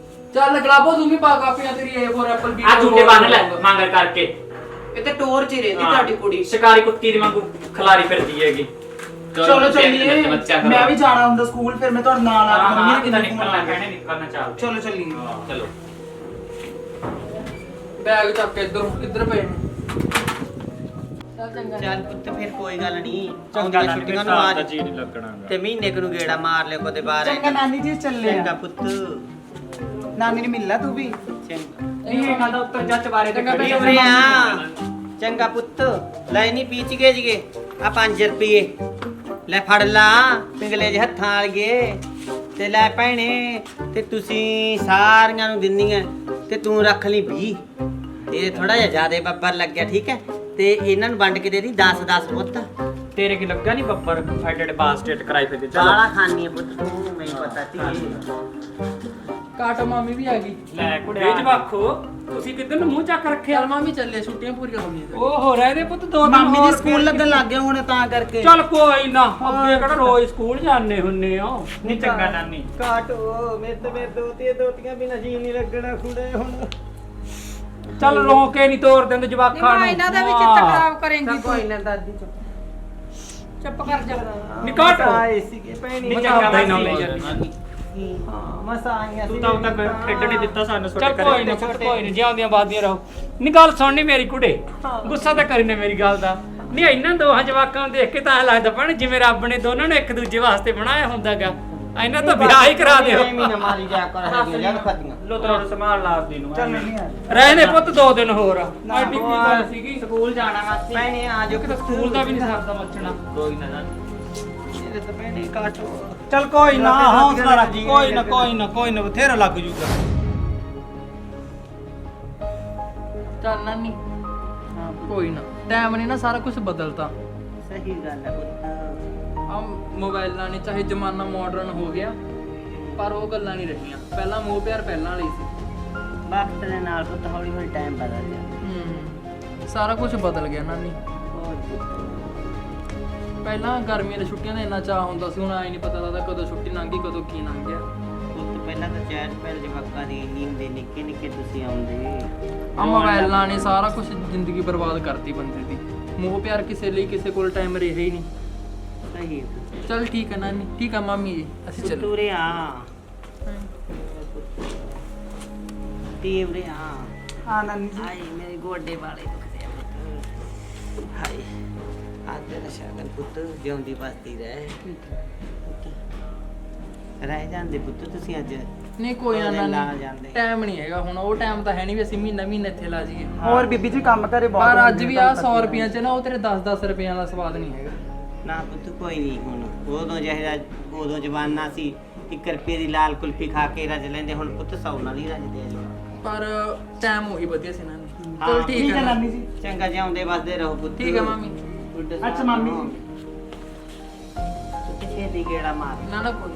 ਚੱਲ ਗਲਾਬੋ ਤੂੰ ਵੀ ਪਾ ਕਾਪੀਆਂ ਤੇਰੀ A for apple B ਆ for ਝੂਟੇ ਬੰਨ ਲੈ ball। ਮੰਗਲ ਕਰਕੇ ਇਹ ਤੇ ਟੋਰ ਚ ਹੀ ਰਹਿੰਦੀ ਹਾਂ। ਤੁਹਾਡੀ ਕੁੜੀ ਸ਼ਿਕਾਰੀ ਕੁੱਤੀ ਦੀ ਵਾਂਗੂ ਖਿਲਾਰੀ ਫਿਰਦੀ ਹੈਗੀ ਚਲੋ ਚੱਲੀਏ। ਮੈਂ ਵੀ ਜਾਣਾ ਹੁੰਦਾ ਸਕੂਲ, ਫਿਰ ਮੈਂ ਤੁਹਾਡੇ ਨਾਲ ਆ ਹਾਂ ਕੇ ਹਾਂ ਮੰਮੀ ਕਿਦਾਂ ਨੇ ਕਿੰਨੇ ਨਿਕਲਣਾ ਫੋਨ ਕਹਿਣੇ ਨਿਕਲਣਾ ਚੱਲ ਚਲੋ ਚੱਲੀਏ। ਹਾਂ ਚਲੋ ਬੈਗ ਚੱਕ ਕੇ ਇੱਧਰ ਪਏ ਨੇ ਚੱਲ ਚੰਗਾ ਚੱਲ ਪੁੱਤ ਫਿਰ ਕੋਈ ਗੱਲ ਨਹੀਂ ਚੰਗਾ ਆਉਂਦੀਆਂ ਛੁੱਟੀਆਂ ਨੂੰ ਆ ਜੀ ਨਹੀਂ ਲੱਗਣਾ ਤੇ ਮਹੀਨੇ ਕੁ ਨੂੰ ਗੇੜਾ ਮਾਰ ਲਿਓ ਕੋਤੇ ਬਾਹਰ ਚੰਗਾ ਨਾਨੀ ਜੀ ਚੱਲੇ ਚੰਗਾ ਆ। ਪੁੱਤ ਨਾਨੀ ਨੇ ਮਿਲਣਾ ਤੂੰ ਵੀ। ਚੰਗਾ ਨਹੀਂ ਇਹ ਗੱਲ ਉੱਤਰ ਜੱਟ ਬਾਰੇ ਤੇ ਚੰਗਾ ਕਰੀ ਭੈਣ। ਉਰੇ ਆ ਚੰਗਾ ਪੁੱਤ ਲੈ ਨਹੀਂ ਪੀਚ ਗਏ ਜੀਗੇ ਆ 5 ਰੁਪਏ ਲੈ ਫੜ ਲਾ ਪਿੰਗਲੇ ਜਿਹੇ ਹੱਥਾਂ ਵਾਲੀਏ ਤੇ ਲੈ ਭੈਣੇ ਤੇ ਤੁਸੀਂ ਸਾਰੀਆਂ ਨੂੰ ਦਿੰਨੀਆਂ ਤੇ ਤੂੰ ਰੱਖ ਲਈ 20 ਇਹ ਥੋੜਾ ਜਿਹਾ ਜ਼ਿਆਦਾ ਬੱਬਰ ਲੱਗਿਆ ਠੀਕ ਹੈ ਤੇ ਇਹਨਾਂ ਨੂੰ ਵੰਡ ਕੇ ਦੇ ਦੀ 10 ਪੁੱਤ ਤੇਰੇ ਕੀ ਲੱਗਾ ਨਹੀਂ ਬੱਬਰ ਐਡਡ ਬਾਸਟੇਟ ਕਰਾਈ ਫਿਰਦੇ ਬਾਲਾ ਖਾਣੀ ਹੈ ਪੁੱਤ ਤੂੰ ਮੈਨੂੰ ਪਤਾ ਤੀ ਕਾਟੋ ਮਾਮੀ ਵੀ ਆ ਗਈ ਲੈ ਕੁੜੇ ਜਵਾਖੋ ਤੁਸੀਂ ਕਿੱਧਰ ਨੂੰ ਮੂੰਹ ਚੱਕ ਰੱਖਿਆ ਚੱਲ ਮਾਮੀ ਚੱਲੇ ਛੁੱਟੀਆਂ ਪੂਰੀਆਂ ਹੋ ਗਈਆਂ ਉਹ ਹੋ ਰਹੇ ਦੇ ਪੁੱਤ ਦੋ ਦਿਨ ਮਾਮੀ ਹੋਰ ਦੇ ਸਕੂਲ ਲੱਗਣ ਲੱਗ ਗਏ ਹੁਣ ਤਾਂ ਕਰਕੇ। ਚੱਲ ਕੋਈ ਨਾ ਅੱਗੇ ਕਿਹੜਾ ਰੋਜ਼ ਸਕੂਲ ਜਾਂਦੇ ਹੁੰਨੇ ਆ ਨਹੀਂ ਚੰਗਾ ਨਾਨੀ ਕਾਟੋ ਮੇਰੇ ਦੋਤੀਆਂ ਬਿਨਾ ਜੀ ਨਹੀਂ ਲੱਗਣਾ ਖੁੜੇ ਹੁਣ ਚੱਲ ਰੋ ਕੇ ਨਹੀਂ ਤੋਰ ਦਿੰਦੇ ਜਵਾਖਾਂ ਨੂੰ ਇਹਨਾਂ ਦਾ ਵੀ ਚਿੱਤ ਖਰਾਬ ਕਰੇਂਗੀ ਕੋਈ ਨਾ ਦਾਦੀ ਚੁੱਪ ਚੁੱਪ ਕਰ ਜਾ ਨਿਕਾਟ ਆਏ ਸੀਗੇ ਭੈਣੀ ਨਹੀਂ ਚੰਗਾ ਬਾਈ ਨਾ ਲੈ ਜਾਂਦੀ ਹਾਂ ਮਸਾ ਆਈਆਂ ਤੂੰ ਤਾਂ ਉਹ ਤੱਕ ਖੇਡਣ ਨਹੀਂ ਦਿੱਤਾ ਸਾਨੂੰ ਛੋਟੇ ਕਰੇ ਕੋਈ ਨਾ ਕੋਈ ਨਹੀਂ ਜਿਉਂਦੀਆਂ ਬਾਦੀਆਂ ਰਹੋ ਨੀ ਗੱਲ ਸੁਣਨੀ ਮੇਰੀ ਕੁੜੇ ਗੁੱਸਾ ਤਾਂ ਕਰੀ ਨੇ ਮੇਰੀ ਗੱਲ ਦਾ ਨਹੀਂ ਇਹਨਾਂ ਦੋਹਾਂ ਜਵਾਕਾਂ ਨੂੰ ਦੇਖ ਕੇ ਤਾਂ ਐਂ ਲੱਗਦਾ ਪਣ ਜਿਵੇਂ ਰੱਬ ਨੇ ਦੋਨਾਂ ਨੂੰ ਇੱਕ ਦੂਜੇ ਵਾਸਤੇ ਬਣਾਇਆ ਹੁੰਦਾਗਾ ਇਹਨਾਂ ਤਾਂ ਵਿਆਹ ਹੀ ਕਰਾ ਦਿਓ ਐਵੇਂ ਨਾ ਮਾਰੀ ਜਾ ਕਰ ਹੈਗੀਆਂ ਜਦ ਖਾਦੀਆਂ ਲੋ ਤੋੜ ਸੰਭਾਲ ਲਾਦੀ ਨੂੰ ਚੱਲ ਨਹੀਂ ਆ। ਰਹੇ ਨੇ ਪੁੱਤ 2 ਦਿਨ ਹੋਰ ਐਡੀ ਕੀ ਗੱਲ ਸੀਗੀ ਸਕੂਲ ਜਾਣਾ ਵਾਸਤੇ ਭੈਣੇ ਆ ਜੋ ਕਿਤੇ ਸਕੂਲ ਦਾ ਵੀ ਨਹੀਂ ਸਰਦਾ ਮੱਚਣਾ ਕੋਈ ਨਾ ਇਹਦੇ ਤਾਂ ਭੈਣੇ ਕਾਟੋ ਚੱਲ ਕੋਈ ਨਾ ਹੌਸਲਾ ਰੱਖ ਕੋਈ ਨਾ ਬਥੇਰਾ ਲੱਗ ਜੂਗਾ ਚੱਲ ਨਾਨੀ ਕੋਈ ਨਾ ਟਾਈਮ ਨੇ ਨਾ ਸਾਰਾ ਕੁਝ ਬਦਲਤਾ ਸਹੀ ਗੱਲ ਹੈ ਪੁੱਤ ਆ ਮੋਬਾਈਲਾਂ ਨੇ ਚਾਹੇ ਜ਼ਮਾਨਾ ਮਾਡਰਨ ਹੋ ਗਿਆ ਪਰ ਉਹ ਗੱਲਾਂ ਨਹੀਂ ਰਹੀਆਂ ਪਹਿਲਾਂ ਮੋਹ ਪਿਆਰ ਪਹਿਲਾਂ ਵਾਲੀ ਸੀ ਵਕਤ ਦੇ ਨਾਲ ਪੁੱਤ ਹੌਲੀ ਹੌਲੀ ਟਾਈਮ ਬਦਲ ਗਿਆ ਸਾਰਾ ਕੁਝ ਬਦਲ ਗਿਆ ਨਾਨੀ ਹੋਰ ਪੁੱਤ ਪਹਿਲਾਂ ਗਰਮੀਆਂ ਦੀਆਂ ਛੁੱਟੀਆਂ ਦਾ ਇੰਨਾ ਚਾਹ ਹੁੰਦਾ ਸੀ ਹੁਣ ਆਈ ਨਹੀਂ ਪਤਾ ਲੱਗਦਾ ਕਦੋਂ ਛੁੱਟੀ ਲੰਘ ਗਈ ਕਦੋਂ ਕੀ ਲੰਘ ਗਿਆ ਪੁੱਤ ਪਹਿਲਾਂ ਤਾਂ ਚੈਟ ਪਹਿਲ ਜਵਾਕਾਂ ਦੀ ਨੀਂਦ ਦੇ ਨਿੱਕੇ ਨਿੱਕੇ ਤੁਸੀਂ ਆਉਂਦੇ ਆ ਮੋਬਾਈਲਾਂ ਨੇ ਸਾਰਾ ਕੁਝ ਜ਼ਿੰਦਗੀ ਬਰਬਾਦ ਕਰਤੀ ਬੰਦੇ ਦੀ ਮੋਹ ਪਿਆਰ ਕਿਸੇ ਲਈ ਕਿਸੇ ਕੋਲ ਟਾਈਮ ਰਿਹਾ ਹੀ ਨਹੀਂ ਸਹੀ ਹੈ ਚੱਲ ਠੀਕ ਹੈ ਨਾਨੀ ਠੀਕ ਆ ਮਾਮੀ ਜੀ ਅਸੀਂ ਚੱਲ ਤੁਰੇ ਆ ਤੀਵਰੇ ਆ ਹਾਂ ਨਾਨੀ ਜੀ। ਹਾਏ ਮੇਰੇ ਗੋਡੇ ਵਾਲੇ ਦੁਖਦੇ ਆ ਪੁੱਤ ਹਾਏ ਅੱਜ ਦਾ ਸ਼ਗਨ ਪੁੱਤ ਜਿਉਂਦੀ ਬਸਦੀ ਰਹਿ ਜਾਂਦੇ ਪੁੱਤ ਤੁਸੀਂ ਅੱਜ ਨਹੀਂ ਕੋਈ ਨਾ ਉਹਦੇ ਲਾ ਨਾਨੀ ਜਾਂਦੇ। ਟਾਈਮ ਨਹੀਂ ਹੈਗਾ ਹੁਣ ਉਹ ਟਾਈਮ ਤਾਂ ਹੈ ਨਹੀਂ ਵੀ ਅਸੀਂ ਮਹੀਨਾ ਇੱਥੇ ਲਾ ਜਾਈਏ ਹੋਰ ਬੀਬੀ ਜੀ ਕੰਮ ਕਰੇ ਬਹੁਤ ਪਰ ਅੱਜ ਹੁੰਦੇ ਵੀ ਆ, ਆ ਤੁਹਾਨੂੰ 100 ਪਤਾ ਰੁਪਈਆਂ ਚ ਨਾ ਉਹ ਤੇਰੇ 10-10 ਰੁਪਈਆਂ ਦਾ ਸਵਾਦ ਨਹੀਂ ਹੈਗਾ ਨਾ ਪੁੱਤ ਕੋਈ ਨਹੀਂ ਹੁਣ ਉਦੋਂ ਜਿਹੜਾ ਉਦੋਂ ਜਵਾਨਾ ਸੀ 1 ਰੁਪਏ ਦੀ ਲਾਲ ਕੁਲਫੀ ਖਾ ਕੇ ਰਜ ਲੈਂਦੇ ਹੁਣ ਪੁੱਤ 100 ਨਾਲ ਹੀ ਰਜਦੇ ਆ ਜੀ ਪਰ ਟਾਈਮ ਉਹੀ ਵਧੀਆ ਸੀ ਨਾਨੀ ਹਾਂ, ਚਲ ਠੀਕ ਠੀਕ ਹੈ ਹੈ ਨਾਨੀ ਜੀ। ਚੰਗਾ ਜਿਉਂਦੇ ਵਸਦੇ ਰਹੋ ਪੁੱਤ ਠੀਕ ਹੈ ਮਾਮੀ ਗੁੱਡ ਅੱਛਾ ਮਾਮੀ ਜੀ। ਕਿੱਥੇ ਦੀ ਗੇੜਾ ਮਾਰ ਨਾ ਕੋਈ